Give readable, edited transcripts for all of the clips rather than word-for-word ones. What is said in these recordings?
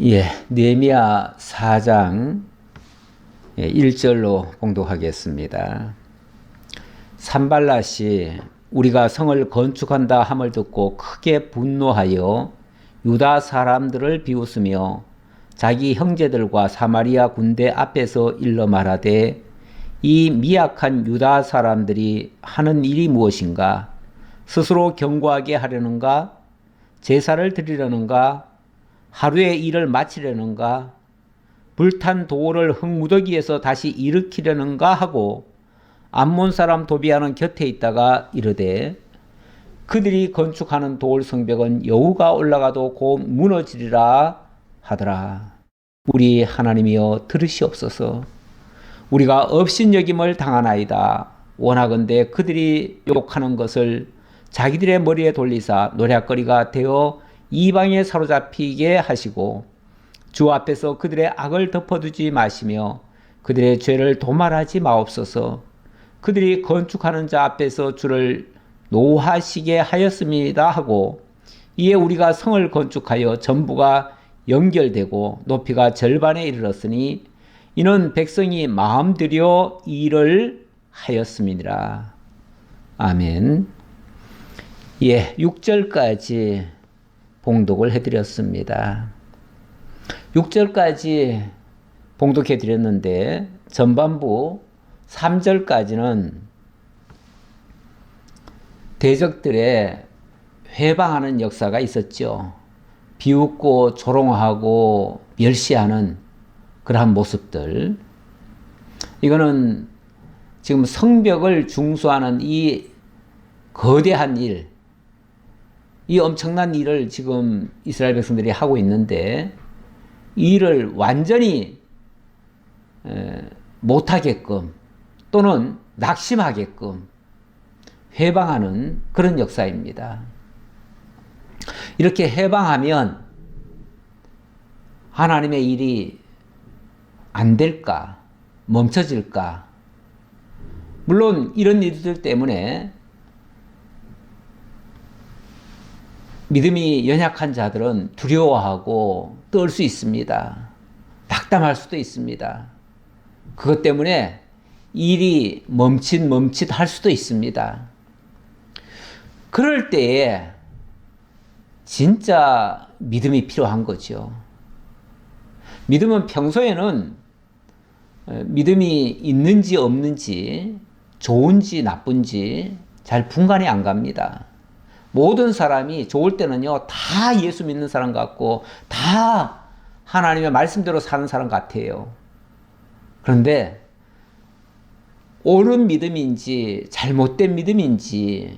느헤미야 4장 1절로 봉독하겠습니다. 산발랏이 우리가 성을 건축한다 함을 듣고 크게 분노하여 유다 사람들을 비웃으며 자기 형제들과 사마리아 군대 앞에서 일러 말하되 이 미약한 유다 사람들이 하는 일이 무엇인가? 스스로 견고하게 하려는가? 제사를 드리려는가? 하루의 일을 마치려는가? 불탄 돌을 흙무더기에서 다시 일으키려는가 하고 암몬 사람 도비아는 곁에 있다가 이르되 그들이 건축하는 돌 성벽은 여호가 올라가도 곧 무너지리라 하더라. 우리 하나님이여 들으시옵소서. 우리가 업신여김을 당하나이다. 원하건대 그들이 욕하는 것을 자기들의 머리에 돌리사 노략거리가 되어 이방에 사로잡히게 하시고 주 앞에서 그들의 악을 덮어두지 마시며 그들의 죄를 도말하지 마옵소서. 그들이 건축하는 자 앞에서 주를 노하시게 하였습니다 하고 이에 우리가 성을 건축하여 전부가 연결되고 높이가 절반에 이르렀으니 이는 백성이 마음 들여 일을 하였음이니라. 아멘. 6절까지 봉독을 해드렸습니다. 6절까지 봉독해드렸는데 전반부 3절까지는 대적들의 회방하는 역사가 있었죠. 비웃고 조롱하고 멸시하는 그러한 모습들. 이거는 지금 성벽을 중수하는 이 거대한 일, 이 엄청난 일을 지금 이스라엘 백성들이 하고 있는데 이 일을 완전히 못하게끔 또는 낙심하게끔 회방하는 그런 역사입니다. 이렇게 회방하면 하나님의 일이 안 될까? 멈춰질까? 물론 이런 일들 때문에 믿음이 연약한 자들은 두려워하고 떨 수 있습니다. 낙담할 수도 있습니다. 그것 때문에 일이 멈칫할 수도 있습니다. 그럴 때에 진짜 믿음이 필요한 거죠. 믿음은 평소에는 믿음이 있는지 없는지 좋은지 나쁜지 잘 분간이 안 갑니다. 모든 사람이 좋을 때는요 다 예수 믿는 사람 같고 다 하나님의 말씀대로 사는 사람 같아요. 그런데 옳은 믿음인지 잘못된 믿음인지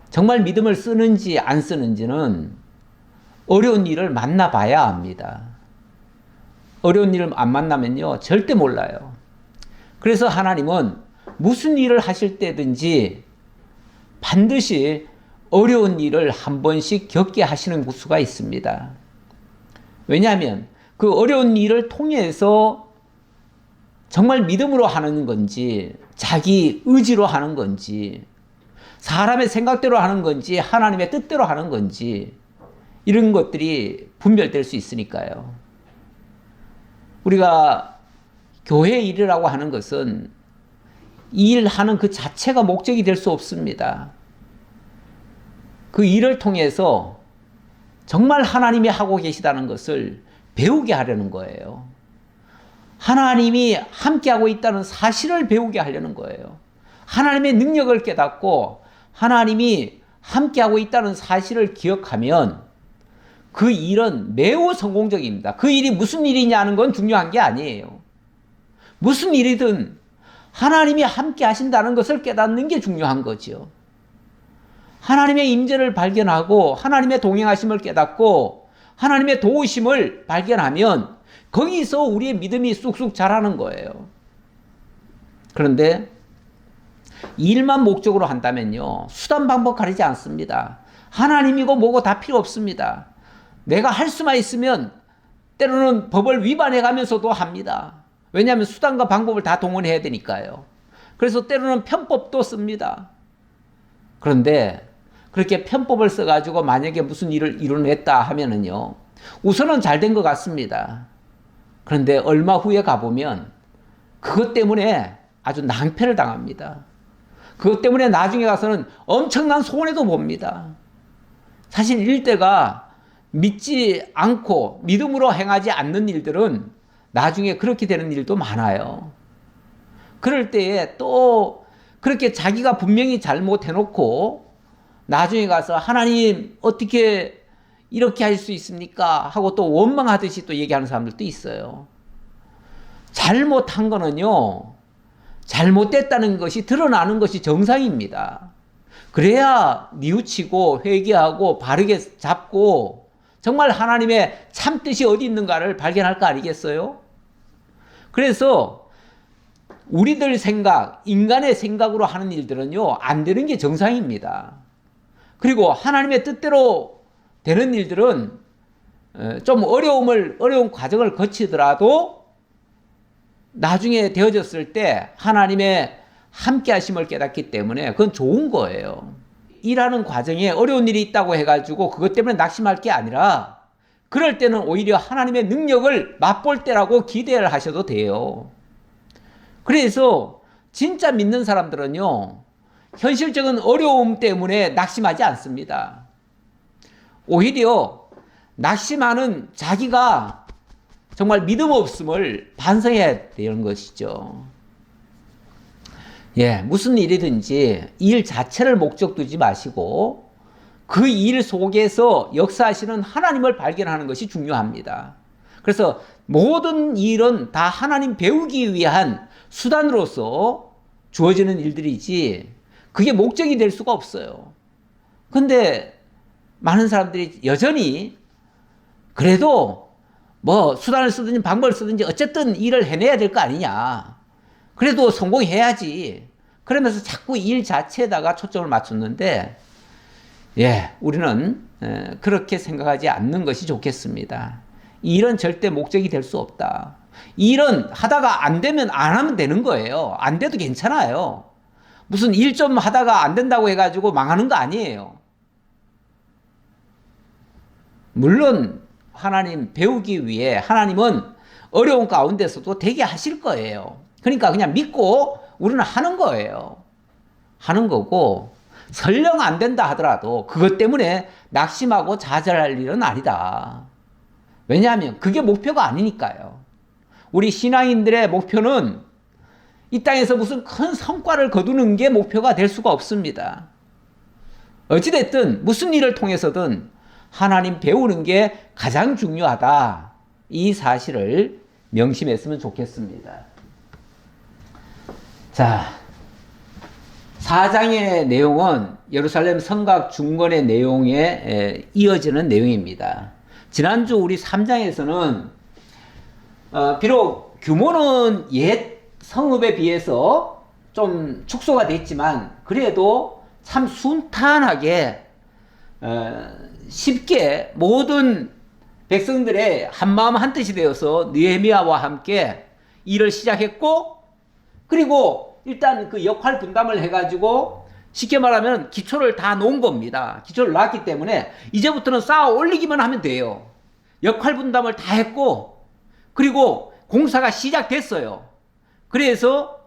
정말 믿음을 쓰는지 안 쓰는지는 어려운 일을 만나봐야 합니다. 어려운 일을 안 만나면요 절대 몰라요. 그래서 하나님은 무슨 일을 하실 때든지 반드시 어려운 일을 한 번씩 겪게 하시는 수가 있습니다. 왜냐하면 그 어려운 일을 통해서 정말 믿음으로 하는 건지 자기 의지로 하는 건지 사람의 생각대로 하는 건지 하나님의 뜻대로 하는 건지 이런 것들이 분별될 수 있으니까요. 우리가 교회 일이라고 하는 것은 일하는 그 자체가 목적이 될 수 없습니다. 그 일을 통해서 정말 하나님이 하고 계시다는 것을 배우게 하려는 거예요. 하나님이 함께하고 있다는 사실을 배우게 하려는 거예요. 하나님의 능력을 깨닫고 하나님이 함께하고 있다는 사실을 기억하면 그 일은 매우 성공적입니다. 그 일이 무슨 일이냐는 건 중요한 게 아니에요. 무슨 일이든 하나님이 함께 하신다는 것을 깨닫는 게 중요한 거죠. 하나님의 임재를 발견하고 하나님의 동행하심을 깨닫고 하나님의 도우심을 발견하면 거기서 우리의 믿음이 쑥쑥 자라는 거예요. 그런데 일만 목적으로 한다면요 수단 방법 가리지 않습니다. 하나님이고 뭐고 다 필요 없습니다. 내가 할 수만 있으면 때로는 법을 위반해 가면서도 합니다. 왜냐하면 수단과 방법을 다 동원해야 되니까요. 그래서 때로는 편법도 씁니다. 그런데 그렇게 편법을 써가지고 만약에 무슨 일을 이뤄냈다 하면은요 우선은 잘 된 것 같습니다. 그런데 얼마 후에 가보면 그것 때문에 아주 낭패를 당합니다. 그것 때문에 나중에 가서는 엄청난 손해도 봅니다. 사실 일대가 믿지 않고 믿음으로 행하지 않는 일들은 나중에 그렇게 되는 일도 많아요. 그럴 때에 또 그렇게 자기가 분명히 잘못해놓고 나중에 가서 하나님 어떻게 이렇게 할 수 있습니까? 하고 또 원망하듯이 또 얘기하는 사람들도 있어요. 잘못한 거는요, 잘못됐다는 것이 드러나는 것이 정상입니다. 그래야 뉘우치고 회개하고 바르게 잡고 정말 하나님의 참뜻이 어디 있는가를 발견할 거 아니겠어요? 그래서 우리들 생각, 인간의 생각으로 하는 일들은요, 안 되는 게 정상입니다. 그리고 하나님의 뜻대로 되는 일들은 좀 어려운 과정을 거치더라도 나중에 되어졌을 때 하나님의 함께 하심을 깨닫기 때문에 그건 좋은 거예요. 일하는 과정에 어려운 일이 있다고 해가지고 그것 때문에 낙심할 게 아니라 그럴 때는 오히려 하나님의 능력을 맛볼 때라고 기대를 하셔도 돼요. 그래서 진짜 믿는 사람들은요, 현실적인 어려움 때문에 낙심하지 않습니다. 오히려 낙심하는 자기가 정말 믿음 없음을 반성해야 되는 것이죠. 예, 무슨 일이든지 일 자체를 목적 두지 마시고 그 일 속에서 역사하시는 하나님을 발견하는 것이 중요합니다. 그래서 모든 일은 다 하나님 배우기 위한 수단으로서 주어지는 일들이지 그게 목적이 될 수가 없어요. 근데 많은 사람들이 여전히 그래도 뭐 수단을 쓰든지 방법을 쓰든지 어쨌든 일을 해내야 될 거 아니냐. 그래도 성공해야지. 그러면서 자꾸 일 자체에다가 초점을 맞췄는데, 예, 우리는 그렇게 생각하지 않는 것이 좋겠습니다. 일은 절대 목적이 될 수 없다. 일은 하다가 안 되면 안 하면 되는 거예요. 안 돼도 괜찮아요. 무슨 일 좀 하다가 안 된다고 해가지고 망하는 거 아니에요. 물론 하나님 배우기 위해 하나님은 어려운 가운데서도 되게 하실 거예요. 그러니까 그냥 믿고 우리는 하는 거예요. 하는 거고 설령 안 된다 하더라도 그것 때문에 낙심하고 좌절할 일은 아니다. 왜냐하면 그게 목표가 아니니까요. 우리 신앙인들의 목표는 이 땅에서 무슨 큰 성과를 거두는 게 목표가 될 수가 없습니다. 어찌됐든 무슨 일을 통해서든 하나님 배우는 게 가장 중요하다. 이 사실을 명심했으면 좋겠습니다. 자, 4장의 내용은 예루살렘 성곽 중건의 내용에 이어지는 내용입니다. 지난주 우리 3장에서는 비록 규모는 옛 성읍에 비해서 좀 축소가 됐지만 그래도 참 순탄하게 쉽게 모든 백성들의 한마음 한뜻이 되어서 느헤미야와 함께 일을 시작했고, 그리고 일단 그 역할 분담을 해가지고 쉽게 말하면 기초를 다 놓은 겁니다. 기초를 놨기 때문에 이제부터는 쌓아 올리기만 하면 돼요. 역할 분담을 다 했고, 그리고 공사가 시작됐어요. 그래서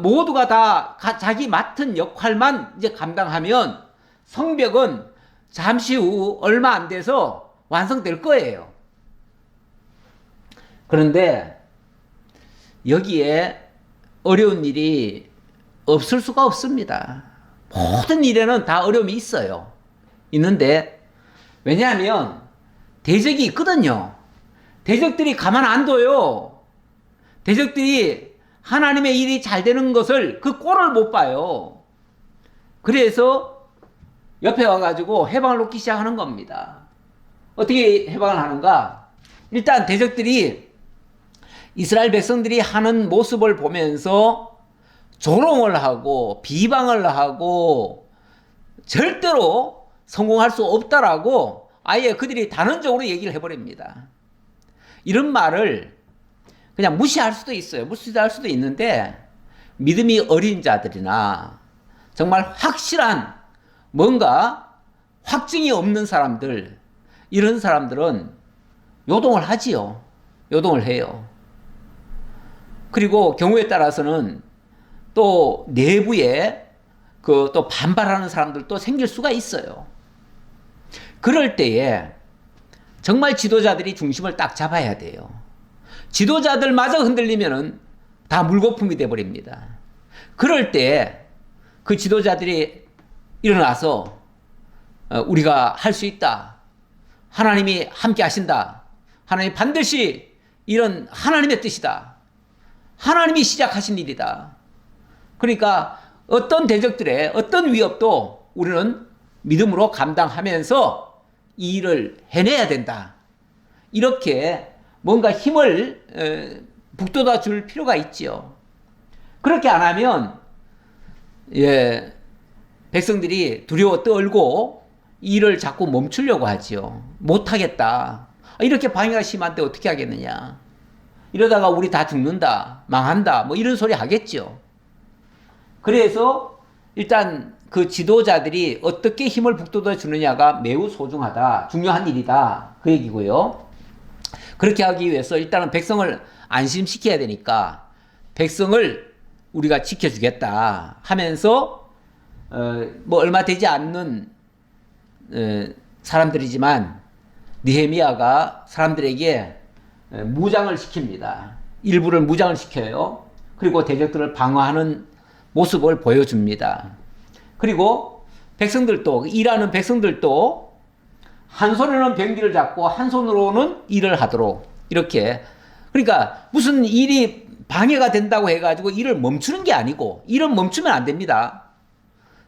모두가 다 자기 맡은 역할만 이제 감당하면 성벽은 잠시 후 얼마 안 돼서 완성될 거예요. 그런데 여기에 어려운 일이 없을 수가 없습니다. 모든 일에는 다 어려움이 있어요. 있는데 왜냐하면 대적이 있거든요. 대적들이 가만 안 둬요. 대적들이 하나님의 일이 잘 되는 것을 그 꼴을 못 봐요. 그래서 옆에 와가지고 해방을 놓기 시작하는 겁니다. 어떻게 해방을 하는가? 일단 대적들이 이스라엘 백성들이 하는 모습을 보면서 조롱을 하고 비방을 하고 절대로 성공할 수 없다라고 아예 그들이 단언적으로 얘기를 해버립니다. 이런 말을 그냥 무시할 수도 있어요. 무시할 수도 있는데 믿음이 어린 자들이나 정말 확실한 뭔가 확증이 없는 사람들, 이런 사람들은 요동을 하지요. 요동을 해요. 그리고 경우에 따라서는 또 내부에 그 또 반발하는 사람들도 생길 수가 있어요. 그럴 때에 정말 지도자들이 중심을 딱 잡아야 돼요. 지도자들마저 흔들리면은 다 물거품이 돼버립니다. 그럴 때 그 지도자들이 일어나서 우리가 할 수 있다. 하나님이 함께 하신다. 하나님 반드시 이런 하나님의 뜻이다. 하나님이 시작하신 일이다. 그러니까 어떤 대적들의 어떤 위협도 우리는 믿음으로 감당하면서 이 일을 해내야 된다. 이렇게 뭔가 힘을 북돋아 줄 필요가 있지요. 그렇게 안 하면 백성들이 두려워 떨고 일을 자꾸 멈추려고 하지요. 못하겠다. 이렇게 방해가 심한데 어떻게 하겠느냐. 이러다가 우리 다 죽는다. 망한다. 뭐 이런 소리 하겠죠. 그래서 일단 그 지도자들이 어떻게 힘을 북돋아 주느냐가 매우 소중하다. 중요한 일이다. 그 얘기고요. 그렇게 하기 위해서 일단은 백성을 안심시켜야 되니까 백성을 우리가 지켜주겠다 하면서 뭐 얼마 되지 않는 사람들이지만 느헤미야가 사람들에게 무장을 시킵니다. 일부를 무장을 시켜요. 그리고 대적들을 방어하는 모습을 보여줍니다. 그리고 백성들도 일하는 백성들도 한 손으로는 병기를 잡고 한 손으로는 일을 하도록 이렇게 그러니까 무슨 일이 방해가 된다고 해가지고 일을 멈추는 게 아니고 일은 멈추면 안 됩니다.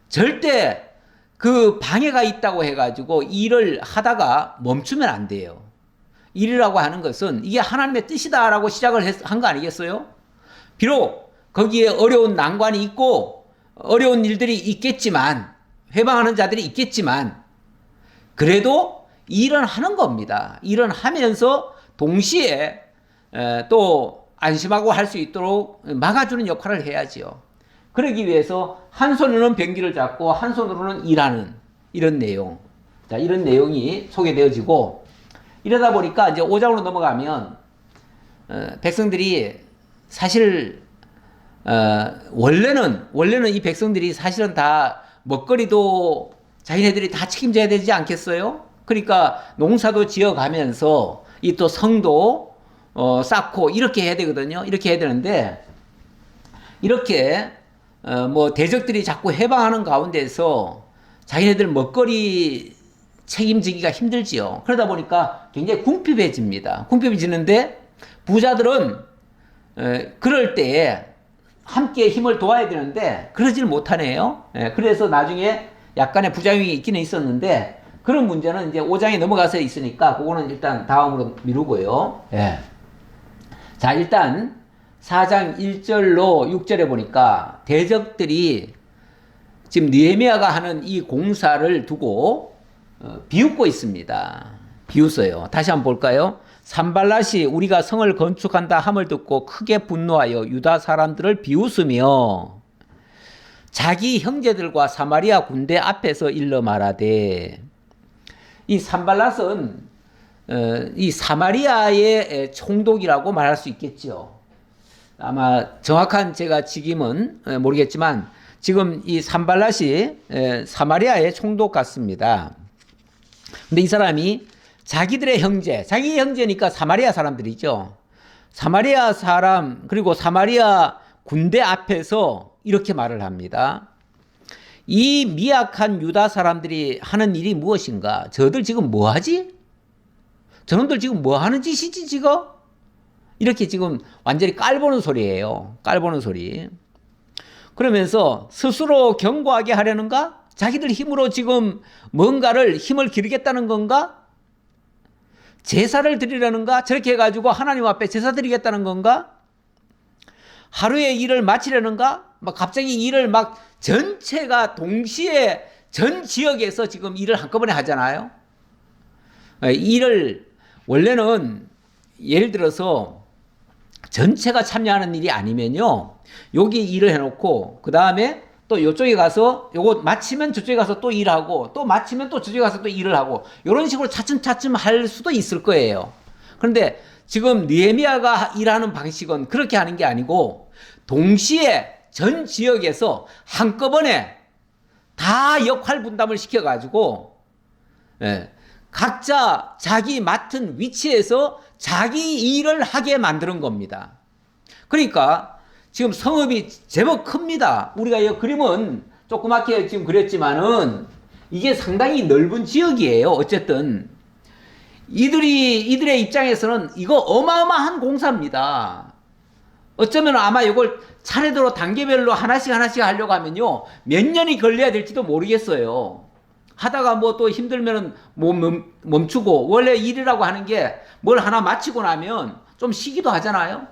절대 그 방해가 있다고 해가지고 일을 하다가 멈추면 안 돼요. 일이라고 하는 것은 이게 하나님의 뜻이다라고 시작을 한 거 아니겠어요? 비록 거기에 어려운 난관이 있고 어려운 일들이 있겠지만 회방하는 자들이 있겠지만 그래도 일은 하는 겁니다. 일은 하면서 동시에 또 안심하고 할 수 있도록 막아주는 역할을 해야지요. 그러기 위해서 한 손으로는 병기를 잡고 한 손으로는 일하는 이런 내용. 자, 이런 내용이 소개되어지고 이러다 보니까 이제 5장으로 넘어가면 백성들이 사실 원래는 이 백성들이 사실은 다 먹거리도 자기네들이 다 책임져야 되지 않겠어요? 그러니까 농사도 지어가면서 이 또 성도 쌓고 이렇게 해야 되거든요. 이렇게 해야 되는데 이렇게 뭐 대적들이 자꾸 해방하는 가운데서 자기네들 먹거리 책임지기가 힘들지요. 그러다 보니까 굉장히 궁핍해집니다. 궁핍해지는데 부자들은 그럴 때에 함께 힘을 도와야 되는데 그러질 못하네요. 그래서 나중에 약간의 부작용이 있기는 있었는데 그런 문제는 이제 5장에 넘어가서 있으니까 그거는 일단 다음으로 미루고요. 자, 일단 4장 1절로 6절에 보니까 대적들이 지금 느헤미야가 하는 이 공사를 두고 비웃고 있습니다. 비웃어요. 다시 한번 볼까요? 산발랏이 우리가 성을 건축한다 함을 듣고 크게 분노하여 유다 사람들을 비웃으며 자기 형제들과 사마리아 군대 앞에서 일러 말하되 이 산발랏은 이 사마리아의 총독이라고 말할 수 있겠죠. 아마 정확한 제가 직임은 모르겠지만 지금 이 산발랏이 사마리아의 총독 같습니다. 근데 이 사람이 자기들의 형제, 자기 형제니까 사마리아 사람들이죠. 사마리아 사람 그리고 사마리아 군대 앞에서 이렇게 말을 합니다. 이 미약한 유다 사람들이 하는 일이 무엇인가? 저들 지금 뭐 하지? 저놈들 지금 뭐 하는 짓이지 지금? 이렇게 지금 완전히 깔보는 소리예요. 깔보는 소리. 그러면서 스스로 견고하게 하려는가? 자기들 힘으로 지금 뭔가를 힘을 기르겠다는 건가? 제사를 드리려는가? 저렇게 해가지고 하나님 앞에 제사 드리겠다는 건가? 하루의 일을 마치려는가? 막 갑자기 일을 막 전체가 동시에 전 지역에서 지금 일을 한꺼번에 하잖아요. 일을 원래는 예를 들어서 전체가 참여하는 일이 아니면요. 여기 일을 해놓고 그 다음에 또 이쪽에 가서 요거 마치면 저쪽에 가서 또 일하고 또 마치면 또 저쪽에 가서 또 일을 하고 이런 식으로 차츰차츰 할 수도 있을 거예요. 그런데 지금 느헤미야가 일하는 방식은 그렇게 하는 게 아니고 동시에 전 지역에서 한꺼번에 다 역할 분담을 시켜가지고 각자 자기 맡은 위치에서 자기 일을 하게 만드는 겁니다. 그러니까 지금 성읍이 제법 큽니다. 우리가 이 그림은 조그맣게 지금 그렸지만은 이게 상당히 넓은 지역이에요. 어쨌든 이들의 입장에서는 이거 어마어마한 공사입니다. 어쩌면 아마 이걸 차례대로 단계별로 하나씩 하려고 하면요 몇 년이 걸려야 될지도 모르겠어요. 하다가 뭐 또 힘들면 멈추고, 원래 일이라고 하는 게 뭘 하나 마치고 나면 좀 쉬기도 하잖아요.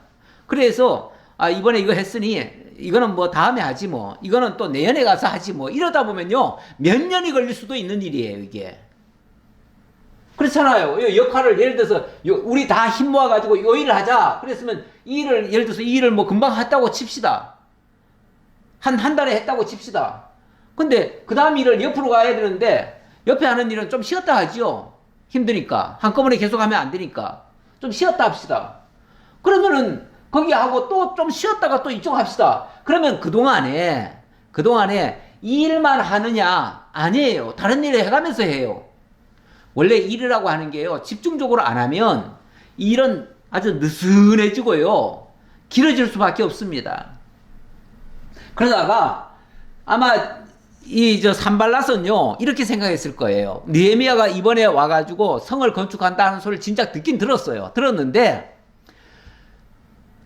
그래서 이번에 이거 했으니 이거는 뭐 다음에 하지 뭐, 이거는 또 내년에 가서 하지 뭐, 이러다 보면요 몇 년이 걸릴 수도 있는 일이에요. 이게 그렇잖아요. 역할을 예를 들어서 우리 다 힘 모아가지고 이 일을 하자 그랬으면 이 일을 예를 들어서 이 일을 뭐 금방 했다고 칩시다. 한 달에 했다고 칩시다. 근데 그 다음 일을 옆으로 가야 되는데 옆에 하는 일은 좀 쉬었다 하지요. 힘드니까. 한꺼번에 계속 하면 안 되니까 좀 쉬었다 합시다. 그러면은 거기 하고 또 좀 쉬었다가 또 이쪽 합시다. 그러면 그동안에 이 일만 하느냐? 아니에요. 다른 일을 해가면서 해요. 원래 일이라고 하는 게요 집중적으로 안 하면 일은 아주 느슨해지고요 길어질 수밖에 없습니다. 그러다가 아마 산발랏은요 이렇게 생각했을 거예요. 느헤미야가 이번에 와가지고 성을 건축한다는 소리를 진짜 듣긴 들었어요. 들었는데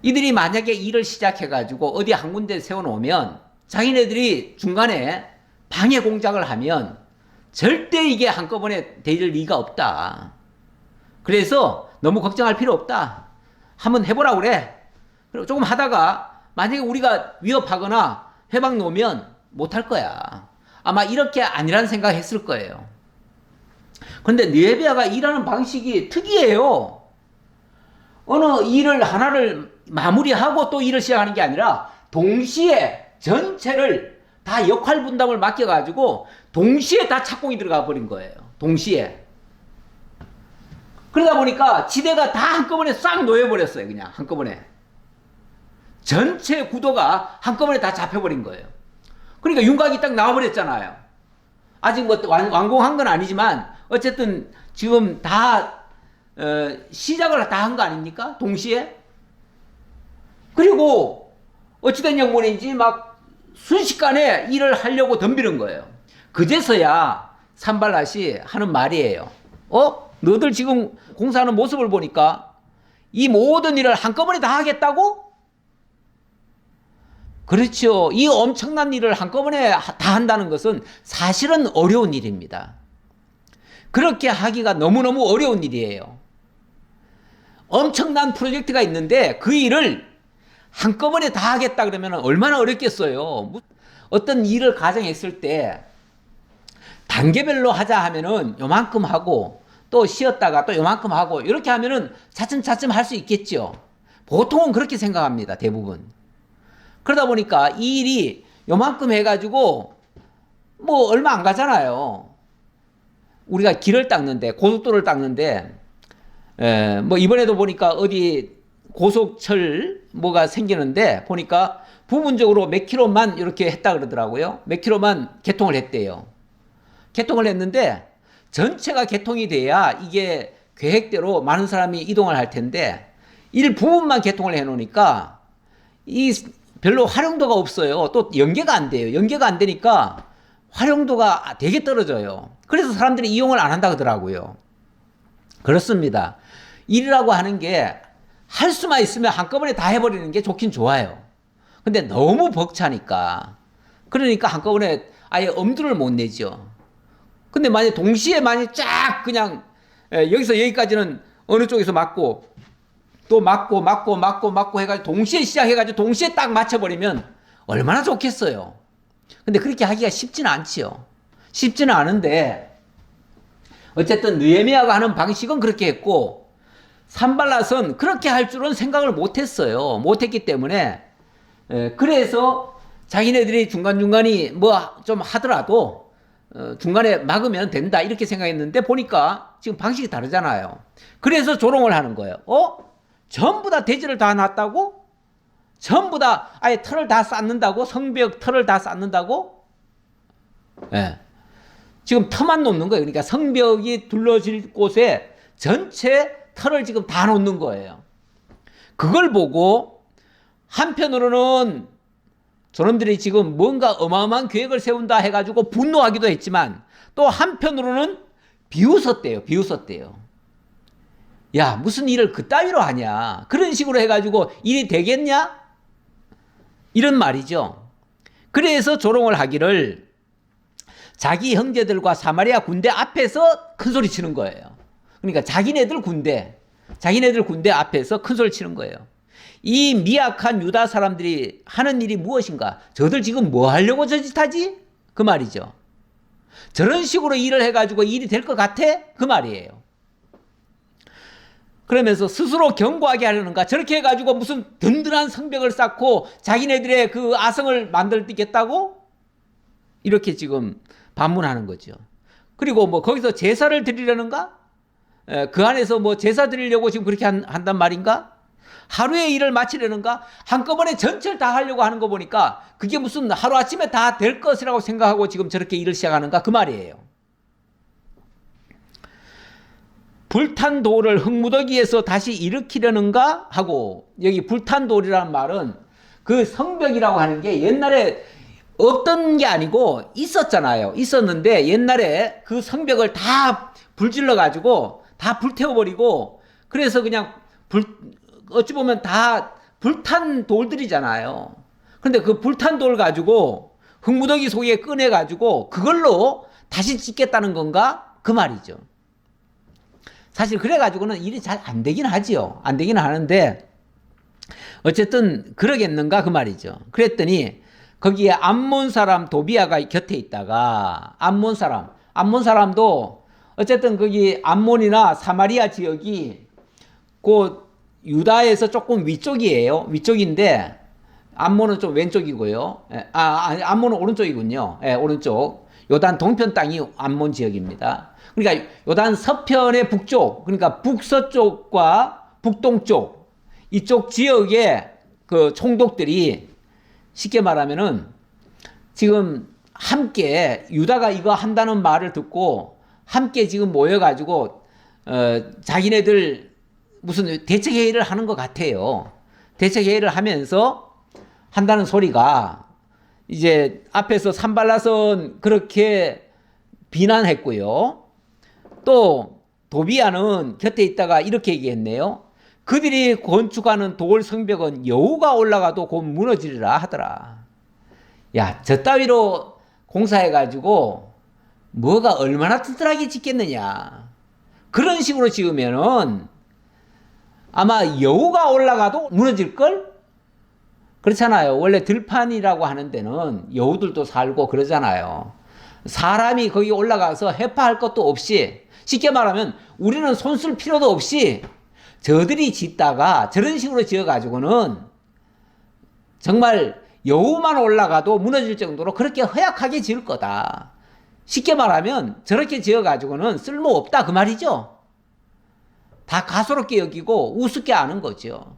이들이 만약에 일을 시작해가지고 어디 한 군데 세워놓으면 자기네들이 중간에 방해 공작을 하면 절대 이게 한꺼번에 될 리가 없다. 그래서 너무 걱정할 필요 없다. 한번 해보라 그래. 그리고 조금 하다가 만약에 우리가 위협하거나 회방 놓으면 못할 거야. 아마 이렇게 아니라는 생각했을 거예요. 그런데 느헤미야가 일하는 방식이 특이해요. 어느 일을 하나를 마무리하고 또 일을 시작하는 게 아니라 동시에 전체를 다 역할 분담을 맡겨가지고 동시에 다 착공이 들어가 버린 거예요. 동시에. 그러다 보니까 지대가 다 한꺼번에 싹 놓여버렸어요. 그냥 한꺼번에. 전체 구도가 한꺼번에 다 잡혀버린 거예요. 그러니까 윤곽이 딱 나와버렸잖아요. 아직 뭐 완공한 건 아니지만 어쨌든 지금 다 시작을 다 한 거 아닙니까? 동시에. 그리고 어찌된 영문인지 막 순식간에 일을 하려고 덤비는 거예요. 그제서야 산발랏이 하는 말이에요. 너들 지금 공사하는 모습을 보니까 이 모든 일을 한꺼번에 다 하겠다고? 그렇죠. 이 엄청난 일을 한꺼번에 다 한다는 것은 사실은 어려운 일입니다. 그렇게 하기가 너무너무 어려운 일이에요. 엄청난 프로젝트가 있는데 그 일을 한꺼번에 다 하겠다 그러면 얼마나 어렵겠어요. 어떤 일을 가정했을 때 단계별로 하자 하면은 요만큼 하고 또 쉬었다가 또 요만큼 하고 이렇게 하면은 차츰차츰 할 수 있겠죠. 보통은 그렇게 생각합니다. 대부분. 그러다 보니까 이 일이 요만큼 해가지고 뭐 얼마 안 가잖아요. 우리가 길을 닦는데, 고속도로를 닦는데 뭐 이번에도 보니까 어디 고속철 뭐가 생기는데 보니까 부분적으로 몇 킬로만 이렇게 했다 그러더라고요. 몇 킬로만 개통을 했대요. 개통을 했는데 전체가 개통이 돼야 이게 계획대로 많은 사람이 이동을 할 텐데 일부분만 개통을 해놓으니까 이 별로 활용도가 없어요. 또 연계가 안 돼요. 연계가 안 되니까 활용도가 되게 떨어져요. 그래서 사람들이 이용을 안 한다 그러더라고요. 그렇습니다. 일이라고 하는 게 할 수만 있으면 한꺼번에 다 해버리는 게 좋긴 좋아요. 근데 너무 벅차니까. 그러니까 한꺼번에 아예 엄두를 못 내죠. 근데 만약 동시에 쫙 그냥 여기서 여기까지는 어느 쪽에서 맞고 또 맞고 해가지고 동시에 시작해가지고 동시에 딱 맞춰버리면 얼마나 좋겠어요. 근데 그렇게 하기가 쉽지는 않지요. 쉽지는 않은데 어쨌든 느헤미야가 하는 방식은 그렇게 했고 산발랏은 그렇게 할 줄은 생각을 못했어요. 못했기 때문에 그래서 자기네들이 중간중간이 뭐 좀 하더라도 중간에 막으면 된다 이렇게 생각했는데 보니까 지금 방식이 다르잖아요. 그래서 조롱을 하는 거예요. 전부 다 대지를 다 놨다고? 전부 다 아예 털을 다 쌓는다고? 성벽 털을 다 쌓는다고? 예. 지금 터만 놓는 거예요. 그러니까 성벽이 둘러질 곳에 전체 털을 지금 다 놓는 거예요. 그걸 보고 한편으로는 저놈들이 지금 뭔가 어마어마한 계획을 세운다 해가지고 분노하기도 했지만 또 한편으로는 비웃었대요. 야, 무슨 일을 그따위로 하냐? 그런 식으로 해가지고 일이 되겠냐? 이런 말이죠. 그래서 조롱을 하기를 자기 형제들과 사마리아 군대 앞에서 큰 소리 치는 거예요. 그러니까 자기네들 군대 앞에서 큰 소리 치는 거예요. 이 미약한 유다 사람들이 하는 일이 무엇인가? 저들 지금 뭐 하려고 저 짓 하지? 그 말이죠. 저런 식으로 일을 해가지고 일이 될 것 같아? 그 말이에요. 그러면서 스스로 견고하게 하려는가? 저렇게 해가지고 무슨 든든한 성벽을 쌓고 자기네들의 그 아성을 만들겠다고? 이렇게 지금 반문하는 거죠. 그리고 뭐 거기서 제사를 드리려는가? 그 안에서 뭐 제사 드리려고 지금 그렇게 한단 말인가? 하루의 일을 마치려는가? 한꺼번에 전체를 다 하려고 하는 거 보니까 그게 무슨 하루아침에 다 될 것이라고 생각하고 지금 저렇게 일을 시작하는가? 그 말이에요. 불탄 돌을 흙무더기에서 다시 일으키려는가? 하고, 여기 불탄 돌이라는 말은 그 성벽이라고 하는 게 옛날에 없던 게 아니고 있었잖아요. 있었는데 옛날에 그 성벽을 다 불질러 가지고 다 불태워버리고 그래서 그냥 어찌 보면 다 불탄 돌들이잖아요. 그런데 그 불탄 돌 가지고 흙무더기 속에 꺼내 가지고 그걸로 다시 짓겠다는 건가? 그 말이죠. 사실 그래 가지고는 일이 잘 안 되긴 하지요. 안 되긴 하는데 어쨌든 그러겠는가 그 말이죠. 그랬더니 거기에 암몬 사람 도비아가 곁에 있다가 암몬 사람도 어쨌든 거기 암몬이나 사마리아 지역이 그 유다에서 조금 위쪽이에요. 위쪽인데 암몬은 좀 왼쪽이고요. 암몬은 오른쪽이군요. 오른쪽. 요단 동편 땅이 암몬 지역입니다. 그러니까 요단 서편의 북쪽, 그러니까 북서쪽과 북동쪽 이쪽 지역의 그 총독들이 쉽게 말하면은 지금 함께 유다가 이거 한다는 말을 듣고 함께 지금 모여가지고 자기네들 무슨 대책회의를 하는 것 같아요. 대책회의를 하면서 한다는 소리가 이제 앞에서 산발랏은 그렇게 비난했고요. 또 도비아는 곁에 있다가 이렇게 얘기했네요. 그들이 건축하는 돌 성벽은 여우가 올라가도 곧 무너지리라 하더라. 야, 저 따위로 공사해가지고 뭐가 얼마나 튼튼하게 짓겠느냐. 그런 식으로 지으면은 아마 여우가 올라가도 무너질걸? 그렇잖아요. 원래 들판이라고 하는 데는 여우들도 살고 그러잖아요. 사람이 거기 올라가서 해파할 것도 없이 쉽게 말하면 우리는 손 쓸 필요도 없이 저들이 짓다가 저런 식으로 지어가지고는 정말 여우만 올라가도 무너질 정도로 그렇게 허약하게 지을 거다. 쉽게 말하면 저렇게 지어가지고는 쓸모없다 그 말이죠. 다 가소롭게 여기고 우습게 아는 거죠.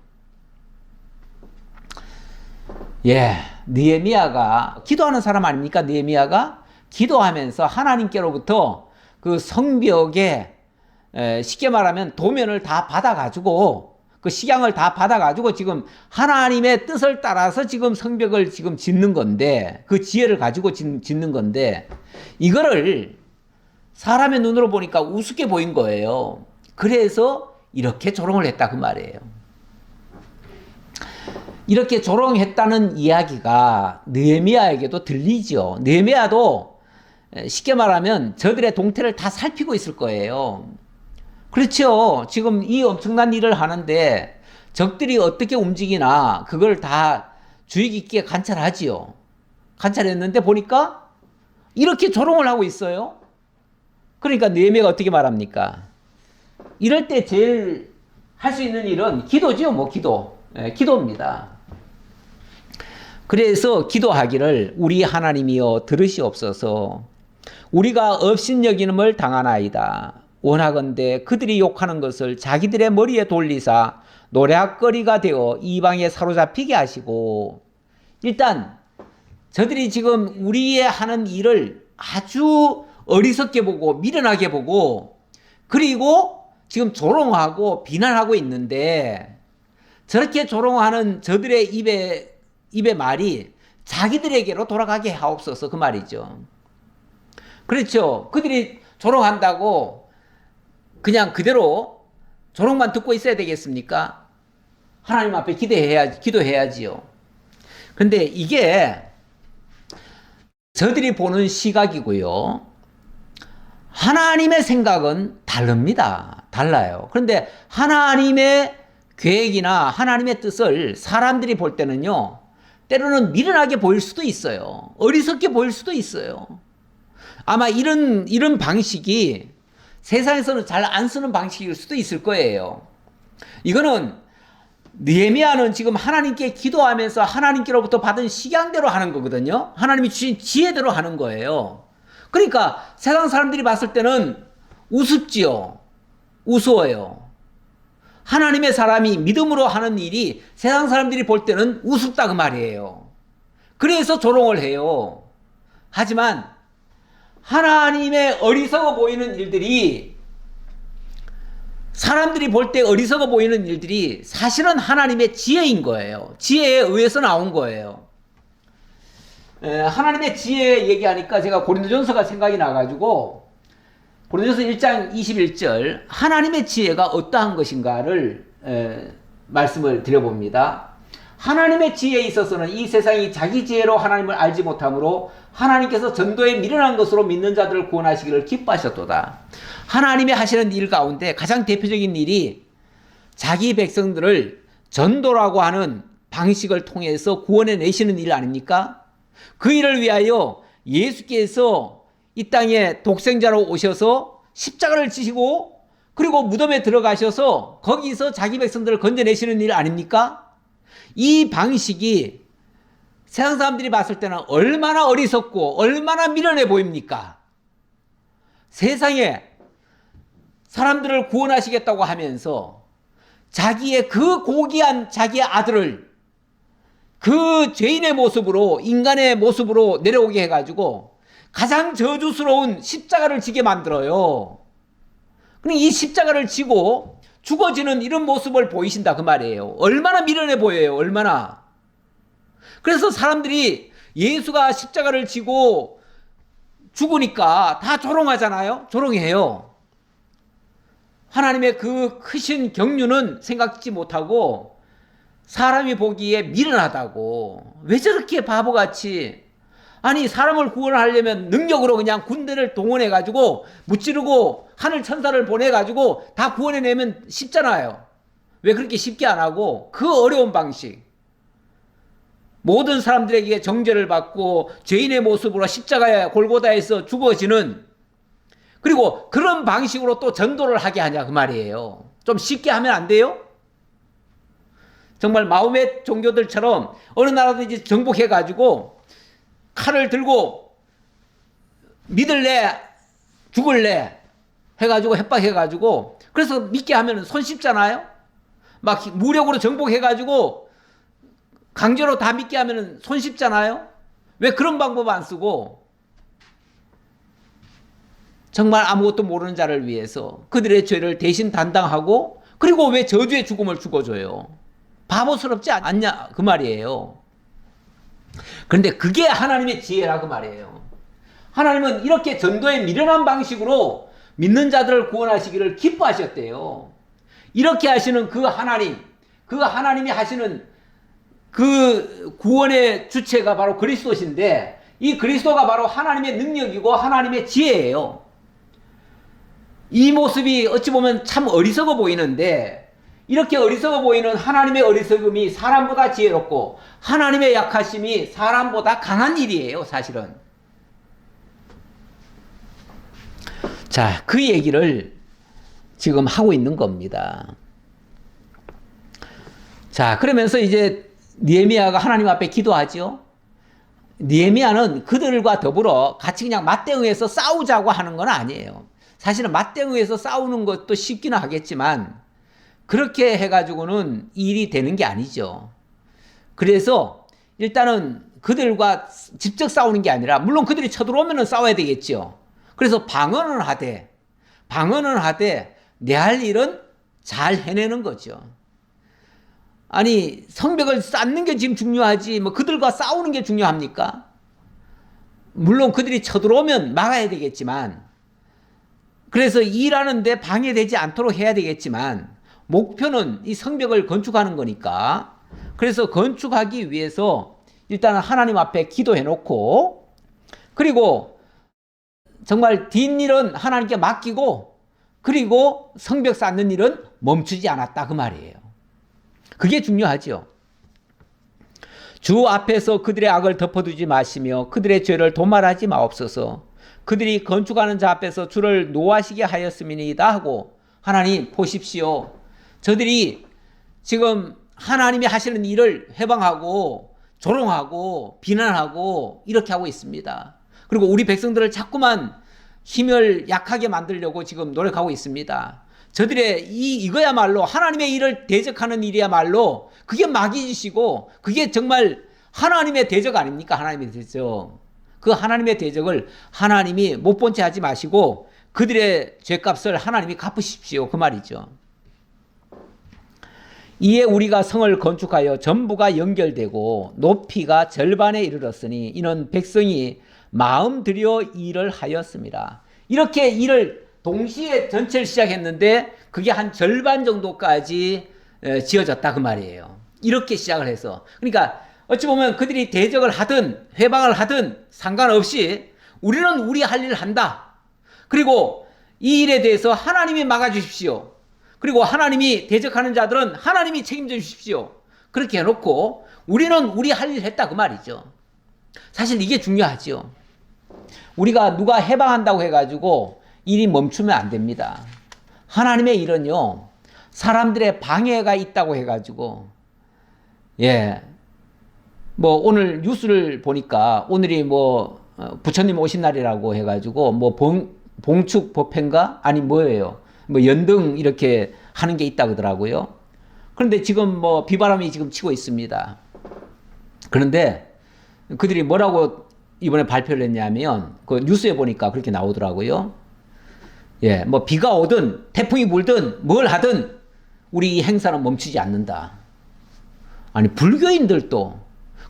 느헤미야가 기도하는 사람 아닙니까? 느헤미야가 기도하면서 하나님께로부터 그 성벽에 쉽게 말하면 도면을 다 받아가지고 그 식양을 다 받아가지고 지금 하나님의 뜻을 따라서 지금 성벽을 지금 짓는 건데 그 지혜를 가지고 짓는 건데 이거를 사람의 눈으로 보니까 우습게 보인 거예요. 그래서 이렇게 조롱을 했다 그 말이에요. 이렇게 조롱했다는 이야기가 느헤미야에게도 들리죠. 느헤미야도 쉽게 말하면 저들의 동태를 다 살피고 있을 거예요. 그렇죠. 지금 이 엄청난 일을 하는데 적들이 어떻게 움직이나 그걸 다 주의 깊게 관찰하지요. 관찰했는데 보니까 이렇게 조롱을 하고 있어요. 그러니까 느헤미야가 어떻게 말합니까? 이럴 때 제일 할 수 있는 일은 기도죠. 뭐 기도. 기도입니다. 그래서 기도하기를 우리 하나님이여 들으시옵소서. 우리가 업신여김을 당하나이다. 원하건대 그들이 욕하는 것을 자기들의 머리에 돌리사 노략거리가 되어 이방에 사로잡히게 하시고, 일단 저들이 지금 우리의 하는 일을 아주 어리석게 보고 미련하게 보고, 그리고 지금 조롱하고 비난하고 있는데, 저렇게 조롱하는 저들의 입의 말이 자기들에게로 돌아가게 하옵소서, 그 말이죠. 그렇죠. 그들이 조롱한다고 그냥 그대로 조롱만 듣고 있어야 되겠습니까? 하나님 앞에 기도해야지요. 그런데 이게 저들이 보는 시각이고요. 하나님의 생각은 다릅니다. 달라요. 그런데 하나님의 계획이나 하나님의 뜻을 사람들이 볼 때는요, 때로는 미련하게 보일 수도 있어요. 어리석게 보일 수도 있어요. 아마 이런 방식이 세상에서는 잘 안 쓰는 방식일 수도 있을 거예요. 이거는 느헤미야는 지금 하나님께 기도하면서 하나님께로부터 받은 식양대로 하는 거거든요. 하나님이 주신 지혜대로 하는 거예요. 그러니까 세상 사람들이 봤을 때는 우습지요. 우스워요. 하나님의 사람이 믿음으로 하는 일이 세상 사람들이 볼 때는 우습다 그 말이에요. 그래서 조롱을 해요. 하지만 하나님의 어리석어 보이는 일들이, 사람들이 볼 때 어리석어 보이는 일들이 사실은 하나님의 지혜인 거예요. 지혜에 의해서 나온 거예요. 하나님의 지혜 얘기하니까 제가 고린도전서가 생각이 나가지고, 고린도전서 1장 21절 하나님의 지혜가 어떠한 것인가를 말씀을 드려봅니다. 하나님의 지혜에 있어서는 이 세상이 자기 지혜로 하나님을 알지 못하므로 하나님께서 전도에 미련한 것으로 믿는 자들을 구원하시기를 기뻐하셨도다. 하나님이 하시는 일 가운데 가장 대표적인 일이 자기 백성들을 전도라고 하는 방식을 통해서 구원해 내시는 일 아닙니까? 그 일을 위하여 예수께서 이 땅에 독생자로 오셔서 십자가를 지시고, 그리고 무덤에 들어가셔서 거기서 자기 백성들을 건져내시는 일 아닙니까? 이 방식이 세상 사람들이 봤을 때는 얼마나 어리석고 얼마나 미련해 보입니까? 세상에 사람들을 구원하시겠다고 하면서 자기의 그 고귀한 자기의 아들을 그 죄인의 모습으로, 인간의 모습으로 내려오게 해가지고 가장 저주스러운 십자가를 지게 만들어요. 그럼 이 십자가를 지고 죽어지는 이런 모습을 보이신다 그 말이에요. 얼마나 미련해 보여요. 얼마나. 그래서 사람들이 예수가 십자가를 지고 죽으니까 다 조롱하잖아요. 조롱해요. 하나님의 그 크신 경륜은 생각지 못하고 사람이 보기에 미련하다고. 왜 저렇게 바보같이, 아니 사람을 구원하려면 능력으로 그냥 군대를 동원해가지고 무찌르고 하늘 천사를 보내가지고 다 구원해내면 쉽잖아요. 왜 그렇게 쉽게 안 하고 그 어려운 방식, 모든 사람들에게 정죄를 받고 죄인의 모습으로 십자가에 골고다에서 죽어지는, 그리고 그런 방식으로 또 전도를 하게 하냐 그 말이에요. 좀 쉽게 하면 안 돼요? 정말 마호멧 종교들처럼 어느 나라든지 정복해가지고 칼을 들고 믿을래 죽을래 해가지고 협박해가지고, 그래서 믿게 하면 손쉽잖아요. 막 무력으로 정복해가지고 강제로 다 믿게 하면 손쉽잖아요. 왜 그런 방법 안 쓰고 정말 아무것도 모르는 자를 위해서 그들의 죄를 대신 담당하고, 그리고 왜 저주의 죽음을 죽어줘요? 바보스럽지 않냐 그 말이에요. 그런데 그게 하나님의 지혜라 그 말이에요. 하나님은 이렇게 전도에 미련한 방식으로 믿는 자들을 구원하시기를 기뻐하셨대요. 이렇게 하시는 그 하나님, 그 하나님이 하시는 그 구원의 주체가 바로 그리스도신데, 이 그리스도가 바로 하나님의 능력이고 하나님의 지혜예요. 이 모습이 어찌 보면 참 어리석어 보이는데, 이렇게 어리석어 보이는 하나님의 어리석음이 사람보다 지혜롭고 하나님의 약하심이 사람보다 강한 일이에요, 사실은. 자, 그 얘기를 지금 하고 있는 겁니다. 자, 그러면서 이제 느헤미야가 하나님 앞에 기도하죠. 느헤미야는 그들과 더불어 같이 그냥 맞대응해서 싸우자고 하는 건 아니에요. 사실은 맞대응해서 싸우는 것도 쉽기는 하겠지만 그렇게 해가지고는 일이 되는 게 아니죠. 그래서 일단은 그들과 직접 싸우는 게 아니라 물론 그들이 쳐들어오면 싸워야 되겠죠. 그래서 방어는 하되 내 할 일은 잘 해내는 거죠. 아니 성벽을 쌓는 게 지금 중요하지 뭐 그들과 싸우는 게 중요합니까? 물론 그들이 쳐들어오면 막아야 되겠지만 그래서 일하는데 방해되지 않도록 해야 되겠지만 목표는 이 성벽을 건축하는 거니까 그래서 건축하기 위해서 일단은 하나님 앞에 기도해 놓고 그리고 정말 뒷일은 하나님께 맡기고 그리고 성벽 쌓는 일은 멈추지 않았다 그 말이에요. 그게 중요하죠. 주 앞에서 그들의 악을 덮어두지 마시며 그들의 죄를 도말하지 마옵소서. 그들이 건축하는 자 앞에서 주를 노하시게 하였음이니이다 하고 하나님 보십시오. 저들이 지금 하나님이 하시는 일을 회방하고 조롱하고 비난하고 이렇게 하고 있습니다. 그리고 우리 백성들을 자꾸만 힘을 약하게 만들려고 지금 노력하고 있습니다. 저들의 이거야말로 하나님의 일을 대적하는 일이야말로 그게 마귀이시고 그게 정말 하나님의 대적 아닙니까? 하나님의 대적. 그 하나님의 대적을 하나님이 못 본 채 하지 마시고 그들의 죄값을 하나님이 갚으십시오. 그 말이죠. 이에 우리가 성을 건축하여 전부가 연결되고 높이가 절반에 이르렀으니 이는 백성이 마음 들여 일을 하였습니다. 이렇게 일을 동시에 전체를 시작했는데 그게 한 절반 정도까지 지어졌다 그 말이에요. 이렇게 시작을 해서 그러니까 어찌 보면 그들이 대적을 하든 회방을 하든 상관없이 우리는 우리 할 일을 한다. 그리고 이 일에 대해서 하나님이 막아주십시오. 그리고 하나님이 대적하는 자들은 하나님이 책임져 주십시오. 그렇게 해놓고 우리는 우리 할 일 했다 그 말이죠. 사실 이게 중요하죠. 우리가 누가 해방한다고 해가지고 일이 멈추면 안 됩니다. 하나님의 일은요 사람들의 방해가 있다고 해가지고 뭐 오늘 뉴스를 보니까 오늘이 뭐 부처님 오신 날이라고 해가지고 뭐 봉축 법회인가 아니 뭐예요 뭐 연등 이렇게 하는 게 있다고 하더라고요. 그런데 지금 뭐 비바람이 지금 치고 있습니다. 그런데 그들이 뭐라고 이번에 발표를 했냐면 그 뉴스에 보니까 그렇게 나오더라고요. 뭐 비가 오든 태풍이 불든 뭘 하든 우리 이 행사는 멈추지 않는다. 아니 불교인들도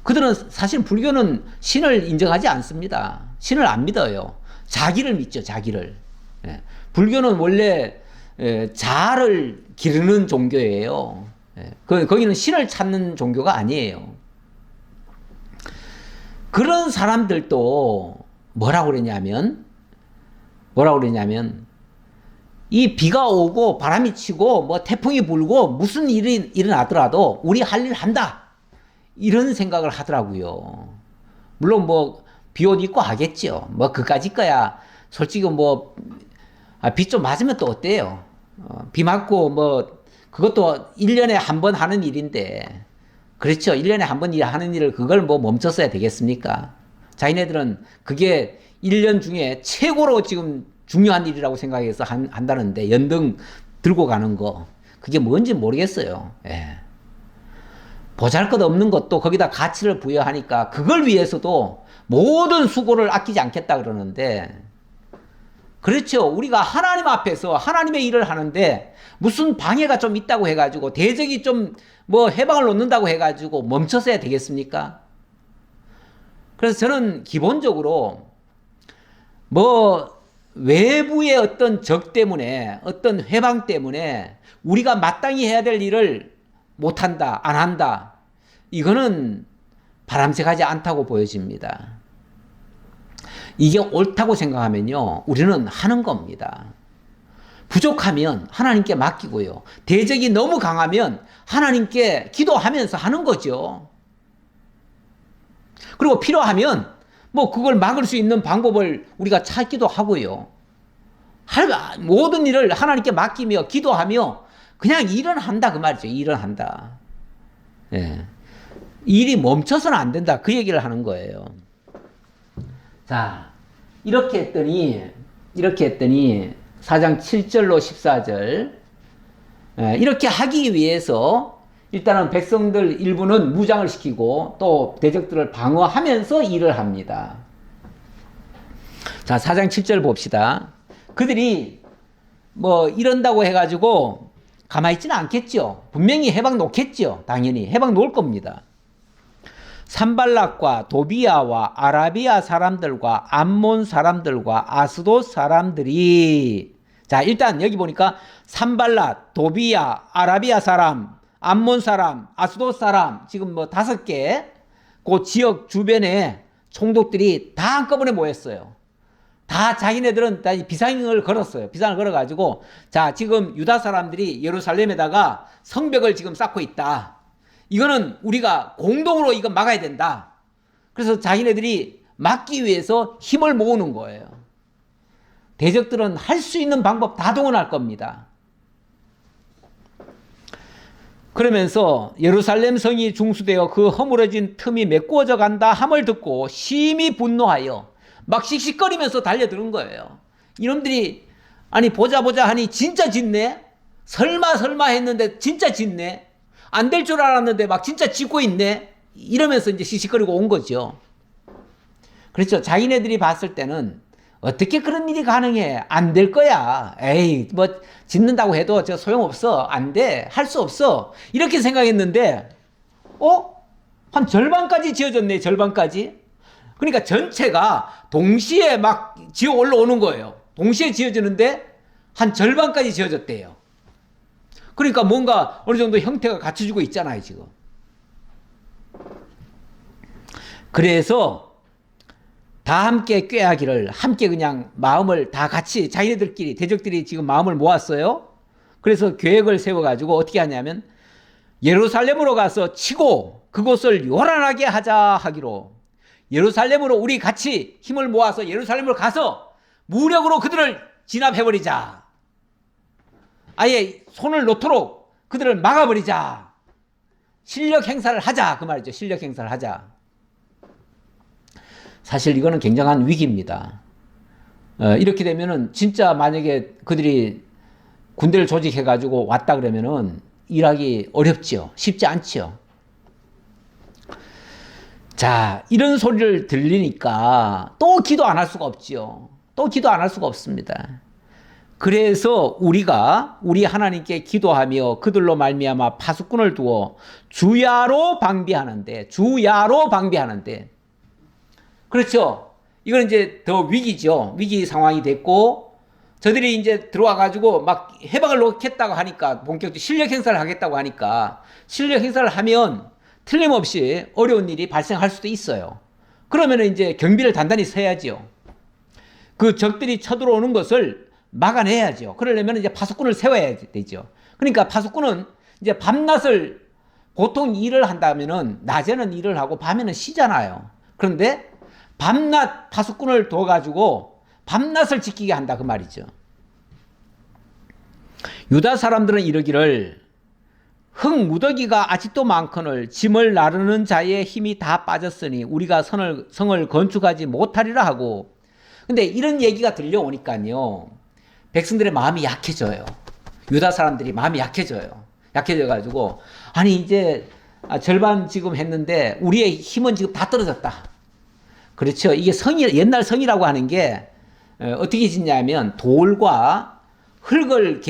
그들은 사실 불교는 신을 인정하지 않습니다. 신을 안 믿어요. 자기를 믿죠. 자기를. 불교는 원래 자아를 기르는 종교예요. 거기는 신을 찾는 종교가 아니에요. 그런 사람들도 뭐라고 그러냐면 이 비가 오고 바람이 치고 뭐 태풍이 불고 무슨 일이 일어나더라도 우리 할 일 한다. 이런 생각을 하더라고요. 물론 뭐 비옷 입고 하겠죠. 뭐 그까짓 거야. 솔직히 뭐 비 좀 맞으면 또 어때요? 비 맞고 뭐 그것도 1년에 한 번 하는 일인데 그렇죠. 1년에 한 번 하는 일을 그걸 뭐 멈췄어야 되겠습니까? 자기네들은 그게 1년 중에 최고로 지금 중요한 일이라고 생각해서 한다는데 연등 들고 가는 거 그게 뭔지 모르겠어요. 보잘것없는 것도 거기다 가치를 부여하니까 그걸 위해서도 모든 수고를 아끼지 않겠다 그러는데 그렇죠. 우리가 하나님 앞에서 하나님의 일을 하는데 무슨 방해가 좀 있다고 해가지고 대적이 좀 뭐 해방을 놓는다고 해가지고 멈춰서야 되겠습니까? 그래서 저는 기본적으로 뭐 외부의 어떤 적 때문에 어떤 회방 때문에 우리가 마땅히 해야 될 일을 못한다, 안 한다. 이거는 바람직하지 않다고 보여집니다. 이게 옳다고 생각하면요, 우리는 하는 겁니다. 부족하면 하나님께 맡기고요. 대적이 너무 강하면 하나님께 기도하면서 하는 거죠. 그리고 필요하면 뭐 그걸 막을 수 있는 방법을 우리가 찾기도 하고요. 모든 일을 하나님께 맡기며 기도하며 그냥 일은 한다 그 말이죠. 일은 한다. 일이 멈춰서는 안 된다 그 얘기를 하는 거예요. 자, 이렇게 했더니 4장 7절로 14절 이렇게 하기 위해서 일단은 백성들 일부는 무장을 시키고 또 대적들을 방어하면서 일을 합니다. 자, 4장 7절 봅시다. 그들이 뭐 이런다고 해가지고 가만히 있지는 않겠죠. 분명히 해방 놓겠죠. 당연히 해방 놓을 겁니다. 산발락과 도비아와 아라비아 사람들과 암몬 사람들과 아스돗 사람들이, 자, 일단 여기 보니까 산발락, 도비아, 아라비아 사람, 암몬 사람, 아스돗 사람, 지금 뭐 5개 그 지역 주변에 총독들이 다 한꺼번에 모였어요. 다 자기네들은 다 비상을 걸었어요. 비상을 걸어가지고, 자, 지금 유다 사람들이 예루살렘에다가 성벽을 지금 쌓고 있다. 이거는 우리가 공동으로 이거 막아야 된다. 그래서 자기네들이 막기 위해서 힘을 모으는 거예요. 대적들은 할 수 있는 방법 다 동원할 겁니다. 그러면서 예루살렘 성이 중수되어 그 허물어진 틈이 메꾸어져 간다 함을 듣고 심히 분노하여 막 씩씩거리면서 달려드는 거예요. 이놈들이 아니 보자 하니 진짜 짓네. 설마 했는데 진짜 짓네. 안 될 줄 알았는데 막 진짜 짓고 있네. 이러면서 이제 씩씩거리고 온 거죠. 그렇죠. 자기네들이 봤을 때는 어떻게 그런 일이 가능해? 안 될 거야. 에이, 뭐 짓는다고 해도 저 소용없어. 안 돼. 할 수 없어. 이렇게 생각했는데 한 절반까지 지어졌네. 절반까지. 그러니까 전체가 동시에 막 지어 올라오는 거예요. 동시에 지어지는데 한 절반까지 지어졌대요. 그러니까 뭔가 어느 정도 형태가 갖춰지고 있잖아요, 지금. 그래서 다 함께 꾀하기를, 함께 그냥 마음을 다 같이 자기네들끼리, 대적들이 지금 마음을 모았어요. 그래서 계획을 세워가지고 어떻게 하냐면 예루살렘으로 가서 치고 그곳을 요란하게 하자 하기로, 예루살렘으로 우리 같이 힘을 모아서 예루살렘으로 가서 무력으로 그들을 진압해버리자. 아예 손을 놓도록 그들을 막아버리자. 실력 행사를 하자. 그 말이죠. 실력 행사를 하자. 사실 이거는 굉장한 위기입니다. 이렇게 되면은 진짜 만약에 그들이 군대를 조직해가지고 왔다 그러면은 일하기 어렵죠. 쉽지 않죠. 자, 이런 소리를 들리니까 또 기도 안 할 수가 없죠. 또 기도 안 할 수가 없습니다. 그래서 우리 하나님께 기도하며 그들로 말미암아 파수꾼을 두어 주야로 방비하는데, 그렇죠. 이건 이제 더 위기죠. 위기 상황이 됐고 저들이 이제 들어와 가지고 막 해방을 놓겠다고 하니까, 본격적으로 실력 행사를 하겠다고 하니까, 실력 행사를 하면 틀림없이 어려운 일이 발생할 수도 있어요. 그러면 이제 경비를 단단히 서야죠. 그 적들이 쳐들어오는 것을 막아내야죠. 그러려면 이제 파수꾼을 세워야 되죠. 그러니까 파수꾼은 이제 밤낮을, 보통 일을 한다면은 낮에는 일을 하고 밤에는 쉬잖아요. 그런데 밤낮 파수꾼을 둬가지고 밤낮을 지키게 한다 그 말이죠. 유다 사람들은 이러기를 흙 무더기가 아직도 많거늘 짐을 나르는 자의 힘이 다 빠졌으니 우리가 성을 건축하지 못하리라 하고. 근데 이런 얘기가 들려오니까요, 백성들의 마음이 약해져요. 유다 사람들이 마음이 약해져요. 약해져가지고 아니 이제 절반 지금 했는데 우리의 힘은 지금 다 떨어졌다. 그렇죠. 이게 옛날 성이라고 하는 게 어떻게 짓냐면 돌과 흙을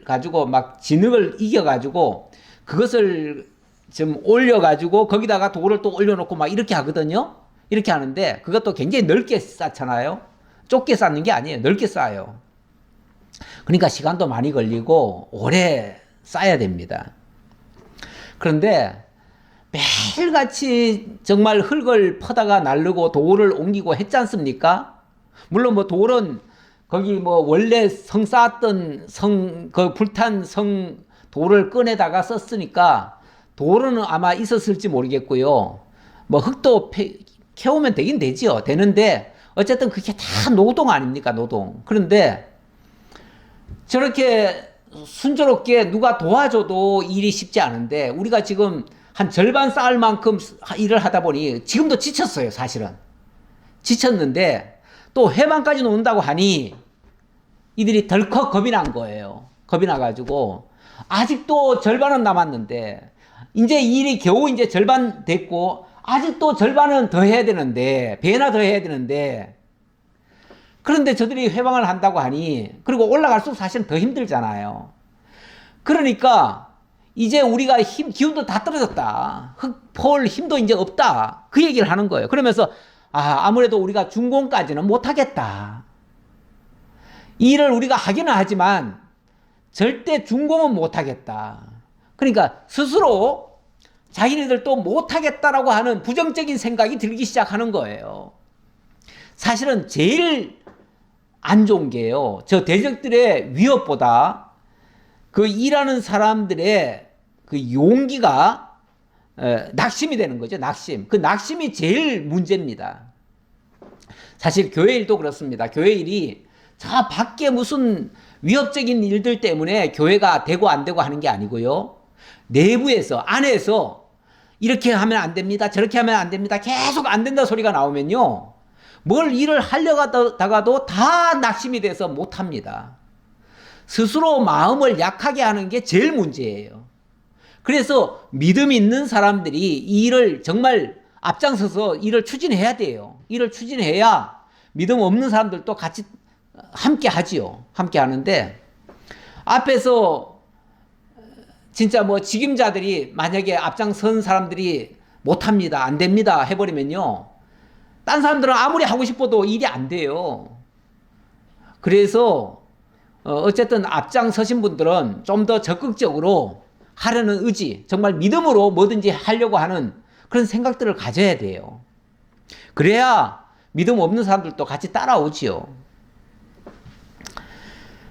가지고 막 진흙을 이겨가지고 그것을 좀 올려가지고 거기다가 돌을 또 올려놓고 막 이렇게 하거든요. 이렇게 하는데 그것도 굉장히 넓게 쌓잖아요. 좁게 쌓는 게 아니에요. 넓게 쌓아요. 그러니까 시간도 많이 걸리고 오래 쌓아야 됩니다. 그런데 매일같이 정말 흙을 퍼다가 나르고 돌을 옮기고 했지 않습니까? 물론 뭐 돌은 거기 뭐 원래 성 쌓았던 그 불탄 성 돌을 꺼내다가 썼으니까 돌은 아마 있었을지 모르겠고요. 뭐 흙도 캐오면 되긴 되죠. 되는데 어쨌든 그게 다 노동 아닙니까? 노동. 그런데 저렇게 순조롭게 누가 도와줘도 일이 쉽지 않은데 우리가 지금 한 절반 쌓을 만큼 일을 하다 보니 지금도 지쳤어요, 사실은. 지쳤는데 또 회방까지 놓는다고 하니 이들이 덜컥 겁이 난 거예요. 겁이 나가지고 아직도 절반은 남았는데 이제 일이 겨우 이제 절반 됐고 아직도 절반은 더 해야 되는데 배나 더 해야 되는데 그런데 저들이 회방을 한다고 하니 그리고 올라갈수록 사실은 더 힘들잖아요. 그러니까 이제 우리가 기운도 다 떨어졌다. 흙폴 힘도 이제 없다. 그 얘기를 하는 거예요. 그러면서 아무래도 우리가 준공까지는 못하겠다. 이 일을 우리가 하기는 하지만 절대 준공은 못하겠다. 그러니까 스스로 자기네들도 못하겠다라고 하는 부정적인 생각이 들기 시작하는 거예요. 사실은 제일 안 좋은 게요. 저 대적들의 위협보다 그 일하는 사람들의 그 용기가 낙심이 되는 거죠. 낙심. 그 낙심이 제일 문제입니다. 사실 교회 일도 그렇습니다. 교회 일이 저 밖에 무슨 위협적인 일들 때문에 교회가 되고 안 되고 하는 게 아니고요. 내부에서, 안에서 이렇게 하면 안 됩니다. 저렇게 하면 안 됩니다. 계속 안 된다 소리가 나오면요. 뭘 일을 하려다가도 다 낙심이 돼서 못 합니다. 스스로 마음을 약하게 하는 게 제일 문제예요. 그래서 믿음 있는 사람들이 이 일을 정말 앞장서서 일을 추진해야 돼요. 일을 추진해야 믿음 없는 사람들도 같이 함께 하지요. 함께 하는데 앞에서 진짜 뭐 직임자들이 만약에 앞장선 사람들이 못합니다. 안 됩니다. 해버리면요. 딴 사람들은 아무리 하고 싶어도 일이 안 돼요. 그래서 어쨌든 앞장서신 분들은 좀 더 적극적으로 하려는 의지, 정말 믿음으로 뭐든지 하려고 하는 그런 생각들을 가져야 돼요. 그래야 믿음 없는 사람들도 같이 따라오지요.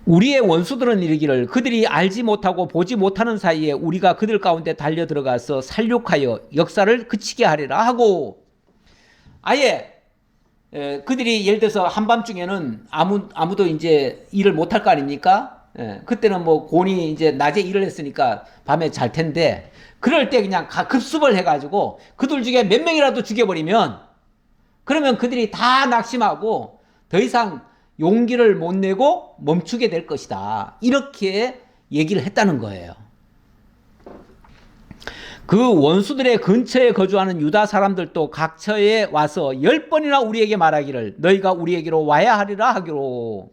우리의 원수들은 이르기를 그들이 알지 못하고 보지 못하는 사이에 우리가 그들 가운데 달려 들어가서 살육하여 역사를 그치게 하리라 하고 아예 그들이 예를 들어서 한밤중에는 아무도 이제 일을 못할 거 아닙니까? 그때는 뭐 곤이 이제 낮에 일을 했으니까 밤에 잘 텐데 그럴 때 그냥 급습을 해가지고 그들 중에 몇 명이라도 죽여버리면 그러면 그들이 다 낙심하고 더 이상 용기를 못 내고 멈추게 될 것이다. 이렇게 얘기를 했다는 거예요. 그 원수들의 근처에 거주하는 유다 사람들도 각처에 와서 10번이나 우리에게 말하기를 너희가 우리에게로 와야 하리라 하기로.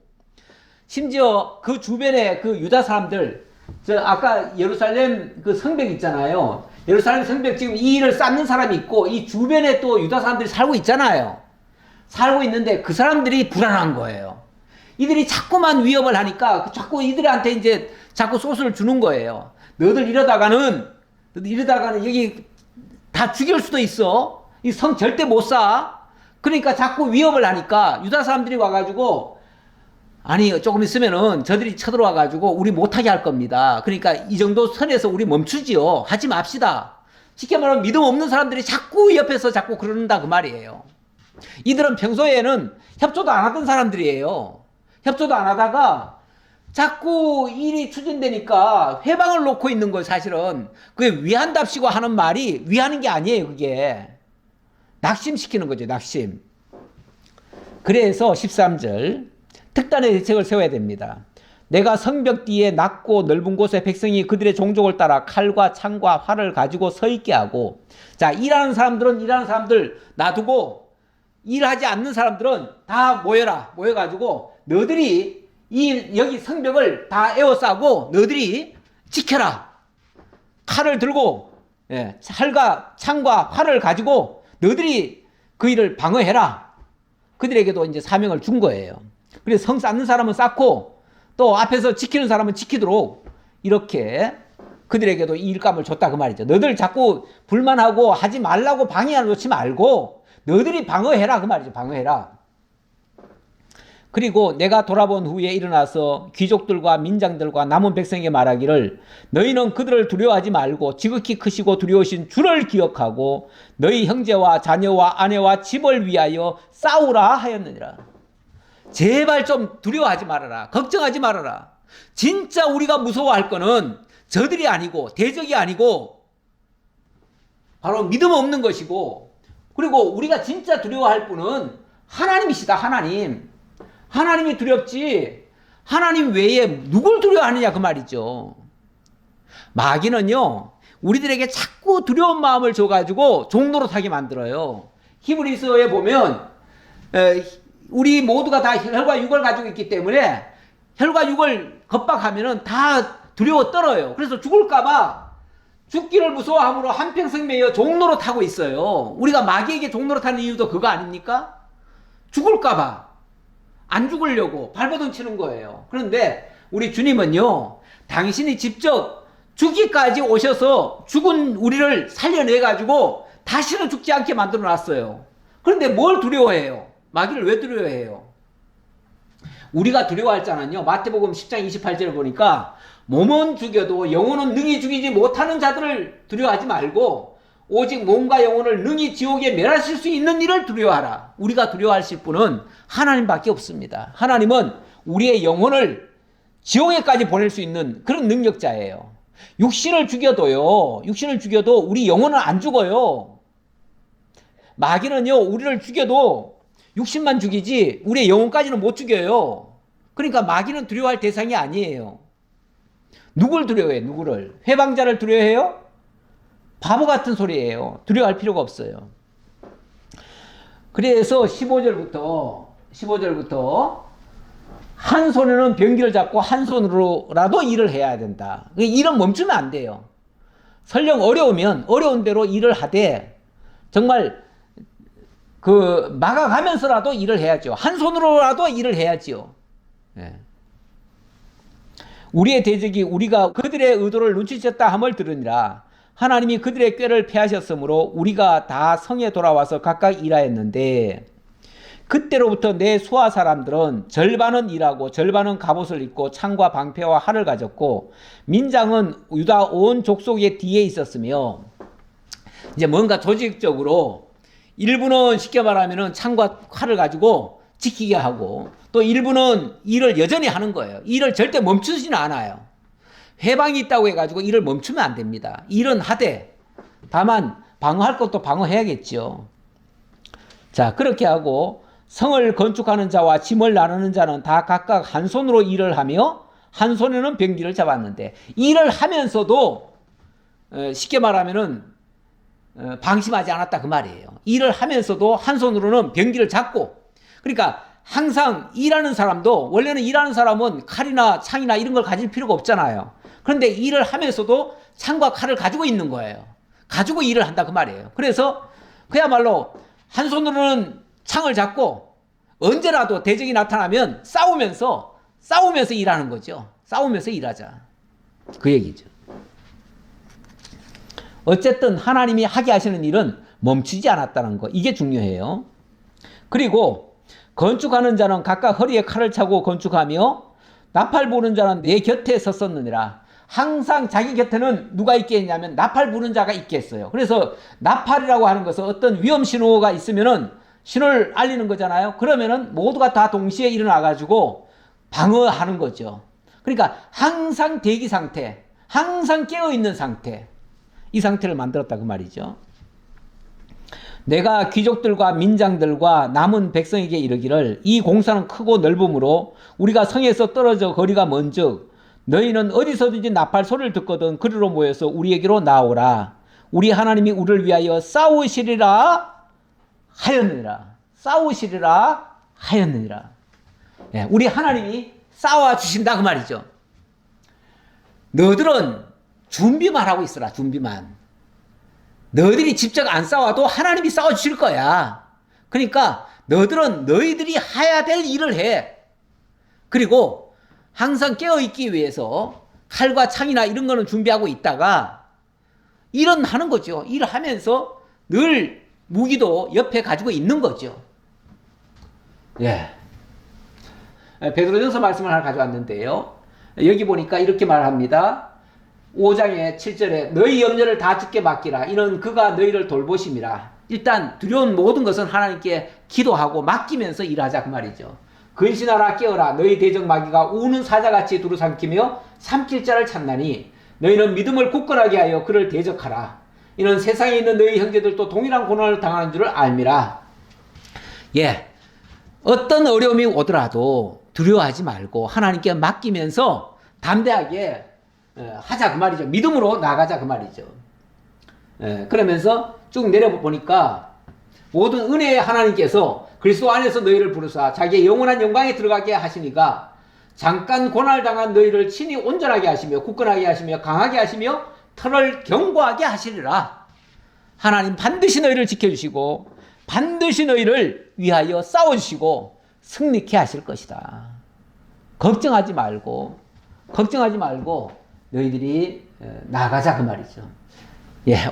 심지어 그 주변에 그 유다 사람들, 저 아까 예루살렘 그 성벽 있잖아요. 예루살렘 성벽 지금 이 일을 쌓는 사람이 있고 이 주변에 또 유다 사람들이 살고 있잖아요. 살고 있는데 그 사람들이 불안한 거예요. 이들이 자꾸만 위협을 하니까 자꾸 이들한테 이제 자꾸 소스를 주는 거예요. 너희들 이러다가는 여기 다 죽일 수도 있어. 이 성 절대 못 사. 그러니까 자꾸 위협을 하니까 유다 사람들이 와가지고 아니 조금 있으면은 저들이 쳐들어와가지고 우리 못하게 할 겁니다. 그러니까 이 정도 선에서 우리 멈추지요. 하지 맙시다. 쉽게 말하면 믿음 없는 사람들이 자꾸 옆에서 자꾸 그런다 그 말이에요. 이들은 평소에는 협조도 안 하던 사람들이에요. 협조도 안 하다가 자꾸 일이 추진되니까 회방을 놓고 있는 거예요. 사실은 그게 위한답시고 하는 말이 위하는 게 아니에요. 그게 낙심시키는 거죠. 낙심. 그래서 13절 특단의 대책을 세워야 됩니다. 내가 성벽 뒤에 낮고 넓은 곳에 백성이 그들의 종족을 따라 칼과 창과 활을 가지고 서 있게 하고, 자, 일하는 사람들은 일하는 사람들 놔두고 일하지 않는 사람들은 다 모여라. 모여가지고 너희들이 여기 성벽을 다 에워싸고 너희들이 지켜라. 칼을 들고 칼과 창과 활을 가지고 너희들이 그 일을 방어해라. 그들에게도 이제 사명을 준 거예요. 그래서 성 쌓는 사람은 쌓고 또 앞에서 지키는 사람은 지키도록 이렇게 그들에게도 이 일감을 줬다 그 말이죠. 너희들 자꾸 불만하고 하지 말라고 방해하지 말고 너희들이 방어해라 그 말이죠. 방어해라. 그리고 내가 돌아본 후에 일어나서 귀족들과 민장들과 남은 백성에게 말하기를 너희는 그들을 두려워하지 말고 지극히 크시고 두려우신 주를 기억하고 너희 형제와 자녀와 아내와 집을 위하여 싸우라 하였느니라. 제발 좀 두려워하지 말아라. 걱정하지 말아라. 진짜 우리가 무서워할 거는 저들이 아니고 대적이 아니고 바로 믿음 없는 것이고, 그리고 우리가 진짜 두려워할 분은 하나님이시다. 하나님. 하나님이 두렵지 하나님 외에 누굴 두려워하느냐 그 말이죠. 마귀는요 우리들에게 자꾸 두려운 마음을 줘가지고 종노릇하게 만들어요. 히브리서에 보면 우리 모두가 다 혈과 육을 가지고 있기 때문에 혈과 육을 겁박하면은 다 두려워 떨어요. 그래서 죽을까봐 죽기를 무서워함으로 한평생 매여 종노릇하고 있어요. 우리가 마귀에게 종노릇하는 이유도 그거 아닙니까? 죽을까봐 안 죽으려고 발버둥 치는 거예요. 그런데 우리 주님은요 당신이 직접 죽기까지 오셔서 죽은 우리를 살려내가지고 다시는 죽지 않게 만들어 놨어요. 그런데 뭘 두려워해요? 마귀를 왜 두려워해요? 우리가 두려워할 자는요 마태복음 10장 28절을 보니까 몸은 죽여도 영혼은 능히 죽이지 못하는 자들을 두려워하지 말고 오직 몸과 영혼을 능히 지옥에 멸하실 수 있는 일을 두려워하라. 우리가 두려워하실 분은 하나님밖에 없습니다. 하나님은 우리의 영혼을 지옥에까지 보낼 수 있는 그런 능력자예요. 육신을 죽여도 우리 영혼은 안 죽어요. 마귀는요 우리를 죽여도 육신만 죽이지 우리의 영혼까지는 못 죽여요. 그러니까 마귀는 두려워할 대상이 아니에요. 누굴 두려워해? 누구를? 회방자를 두려워해요? 바보 같은 소리예요. 두려워할 필요가 없어요. 그래서 15절부터 한 손에는 병기를 잡고 한 손으로라도 일을 해야 된다. 일은 멈추면 안 돼요. 설령 어려운 대로 일을 하되 정말 막아가면서라도 일을 해야죠. 한 손으로라도 일을 해야지요. 예. 우리의 대적이 우리가 그들의 의도를 눈치챘다 함을 들으니라. 하나님이 그들의 꾀를 패하셨으므로 우리가 다 성에 돌아와서 각각 일하였는데 그때로부터 내 수하 사람들은 절반은 일하고 절반은 갑옷을 입고 창과 방패와 활을 가졌고 민장은 유다 온 족속의 뒤에 있었으며 이제 뭔가 조직적으로 일부는 쉽게 말하면 창과 활을 가지고 지키게 하고 또 일부는 일을 여전히 하는 거예요. 일을 절대 멈추지는 않아요. 회방이 있다고 해가지고 일을 멈추면 안 됩니다. 일은 하되 다만 방어할 것도 방어해야겠죠. 자, 그렇게 하고 성을 건축하는 자와 짐을 나누는 자는 다 각각 한 손으로 일을 하며 한 손에는 병기를 잡았는데 일을 하면서도 쉽게 말하면은 방심하지 않았다 그 말이에요. 일을 하면서도 한 손으로는 병기를 잡고 그러니까 항상 일하는 사람도 원래는 일하는 사람은 칼이나 창이나 이런 걸 가질 필요가 없잖아요. 그런데 일을 하면서도 창과 칼을 가지고 있는 거예요. 가지고 일을 한다 그 말이에요. 그래서 그야말로 한 손으로는 창을 잡고 언제라도 대적이 나타나면 싸우면서 일하는 거죠. 싸우면서 일하자. 그 얘기죠. 어쨌든 하나님이 하게 하시는 일은 멈추지 않았다는 거. 이게 중요해요. 그리고 건축하는 자는 각각 허리에 칼을 차고 건축하며 나팔 부는 자는 내 곁에 섰었느니라. 항상 자기 곁에는 누가 있겠냐면 나팔 부는 자가 있겠어요. 그래서 나팔이라고 하는 것은 어떤 위험 신호가 있으면은 신호를 알리는 거잖아요. 그러면은 모두가 다 동시에 일어나가지고 방어하는 거죠. 그러니까 항상 대기 상태, 항상 깨어있는 상태, 이 상태를 만들었다 그 말이죠. 내가 귀족들과 민장들과 남은 백성에게 이르기를 이 공사는 크고 넓음으로 우리가 성에서 떨어져 거리가 먼즉 너희는 어디서든지 나팔 소리를 듣거든 그리로 모여서 우리에게로 나오라. 우리 하나님이 우리를 위하여 싸우시리라 하였느니라. 싸우시리라 하였느니라. 예, 우리 하나님이 싸워주신다 그 말이죠. 너들은 준비만 하고 있어라. 준비만. 너희들이 직접 안 싸워도 하나님이 싸워주실 거야. 그러니까 너희들은 너희들이 해야 될 일을 해. 그리고 항상 깨어있기 위해서 칼과 창이나 이런 거는 준비하고 있다가 일은 하는 거죠. 일을 하면서 늘 무기도 옆에 가지고 있는 거죠. 예. 베드로전서 말씀을 하나 가져왔는데요. 여기 보니까 이렇게 말합니다. 5장의 7절에 너희 염려를 다 주께 맡기라. 이는 그가 너희를 돌보심이라. 일단 두려운 모든 것은 하나님께 기도하고 맡기면서 일하자 그 말이죠. 근신하라 깨어라. 너희 대적 마귀가 우는 사자같이 두루 삼키며 삼킬 자를 찾나니 너희는 믿음을 굳건하게 하여 그를 대적하라. 이는 세상에 있는 너희 형제들도 동일한 고난을 당하는 줄을 알미라. 예, 어떤 어려움이 오더라도 두려워하지 말고 하나님께 맡기면서 담대하게 하자 그 말이죠. 믿음으로 나가자 그 말이죠. 그러면서 쭉 내려보니까 모든 은혜의 하나님께서 그리스도 안에서 너희를 부르사 자기의 영원한 영광에 들어가게 하시니까 잠깐 고난당한 너희를 친히 온전하게 하시며 굳건하게 하시며 강하게 하시며 털을 견고하게 하시리라. 하나님 반드시 너희를 지켜주시고 반드시 너희를 위하여 싸워주시고 승리케 하실 것이다. 걱정하지 말고 너희들이 나가자 그 말이죠.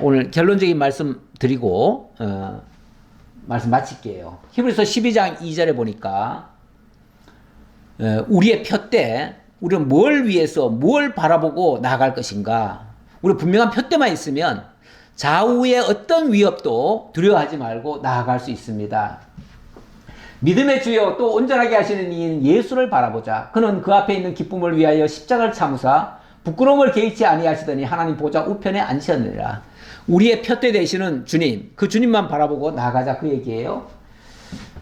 오늘 결론적인 말씀 드리고 말씀 마칠게요. 히브리서 12장 2절에 보니까 우리의 표대, 우리는 뭘 위해서 뭘 바라보고 나아갈 것인가. 우리 분명한 표대만 있으면 좌우의 어떤 위협도 두려워하지 말고 나아갈 수 있습니다. 믿음의 주여 또 온전하게 하시는 이인 예수를 바라보자. 그는 그 앞에 있는 기쁨을 위하여 십자가를 참으사 부끄러움을 개의치 아니하시더니 하나님 보좌 우편에 앉으셨느니라. 우리의 표대 되시는 주님, 그 주님만 바라보고 나아가자 그 얘기예요.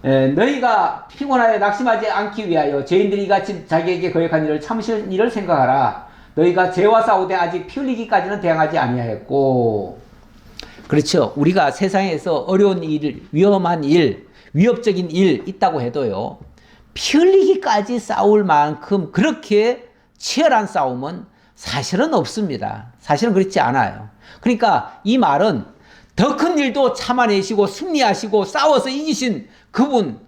너희가 피곤하여 낙심하지 않기 위하여 죄인들이 이같이 자기에게 거역한 일을 참으실 일을 생각하라. 너희가 죄와 싸우되 아직 피 흘리기까지는 대항하지 아니하였고. 그렇죠. 우리가 세상에서 어려운 일, 위험한 일, 위협적인 일 있다고 해도요, 피 흘리기까지 싸울 만큼 그렇게 치열한 싸움은 사실은 없습니다. 사실은 그렇지 않아요. 그러니까 이 말은 더 큰 일도 참아내시고 승리하시고 싸워서 이기신 그분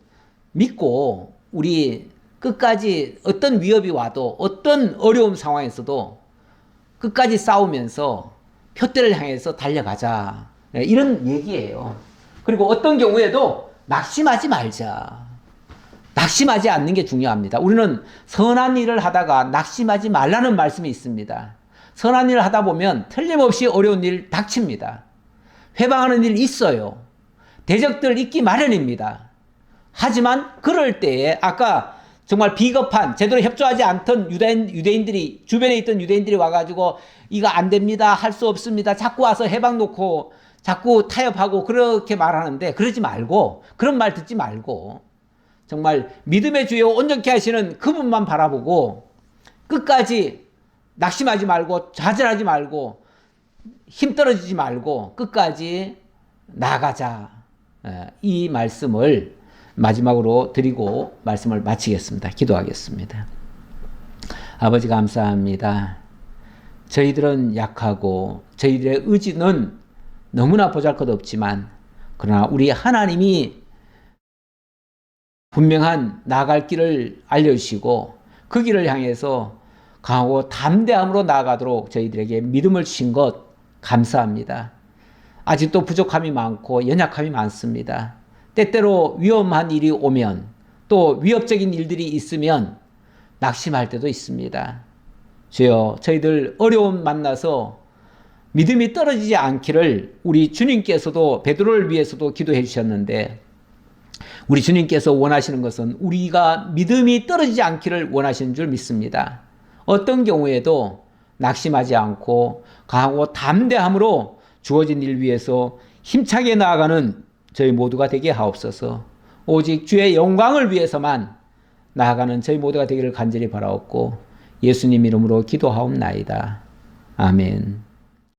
믿고 우리 끝까지 어떤 위협이 와도 어떤 어려운 상황에서도 끝까지 싸우면서 표대를 향해서 달려가자. 이런 얘기예요. 그리고 어떤 경우에도 낙심하지 말자. 낙심하지 않는 게 중요합니다. 우리는 선한 일을 하다가 낙심하지 말라는 말씀이 있습니다. 선한 일을 하다 보면 틀림없이 어려운 일 닥칩니다. 회방하는 일 있어요. 대적들 있기 마련입니다. 하지만 그럴 때에 아까 정말 비겁한 제대로 협조하지 않던 유대인들이 주변에 있던 유대인들이 와가지고 이거 안 됩니다. 할 수 없습니다. 자꾸 와서 해방 놓고 자꾸 타협하고 그렇게 말하는데 그러지 말고 그런 말 듣지 말고 정말 믿음의 주여 온전케 하시는 그분만 바라보고 끝까지 낙심하지 말고 좌절하지 말고 힘 떨어지지 말고 끝까지 나가자. 이 말씀을 마지막으로 드리고 말씀을 마치겠습니다. 기도하겠습니다. 아버지 감사합니다. 저희들은 약하고 저희들의 의지는 너무나 보잘것없지만 그러나 우리 하나님이 분명한 나아갈 길을 알려주시고 그 길을 향해서 강하고 담대함으로 나아가도록 저희들에게 믿음을 주신 것 감사합니다. 아직도 부족함이 많고 연약함이 많습니다. 때때로 위험한 일이 오면 또 위협적인 일들이 있으면 낙심할 때도 있습니다. 주여 저희들 어려움 만나서 믿음이 떨어지지 않기를 우리 주님께서도 베드로를 위해서도 기도해 주셨는데 우리 주님께서 원하시는 것은 우리가 믿음이 떨어지지 않기를 원하시는 줄 믿습니다. 어떤 경우에도 낙심하지 않고 강하고 담대함으로 주어진 일 위해서 힘차게 나아가는 저희 모두가 되게 하옵소서. 오직 주의 영광을 위해서만 나아가는 저희 모두가 되기를 간절히 바라옵고 예수님 이름으로 기도하옵나이다. 아멘.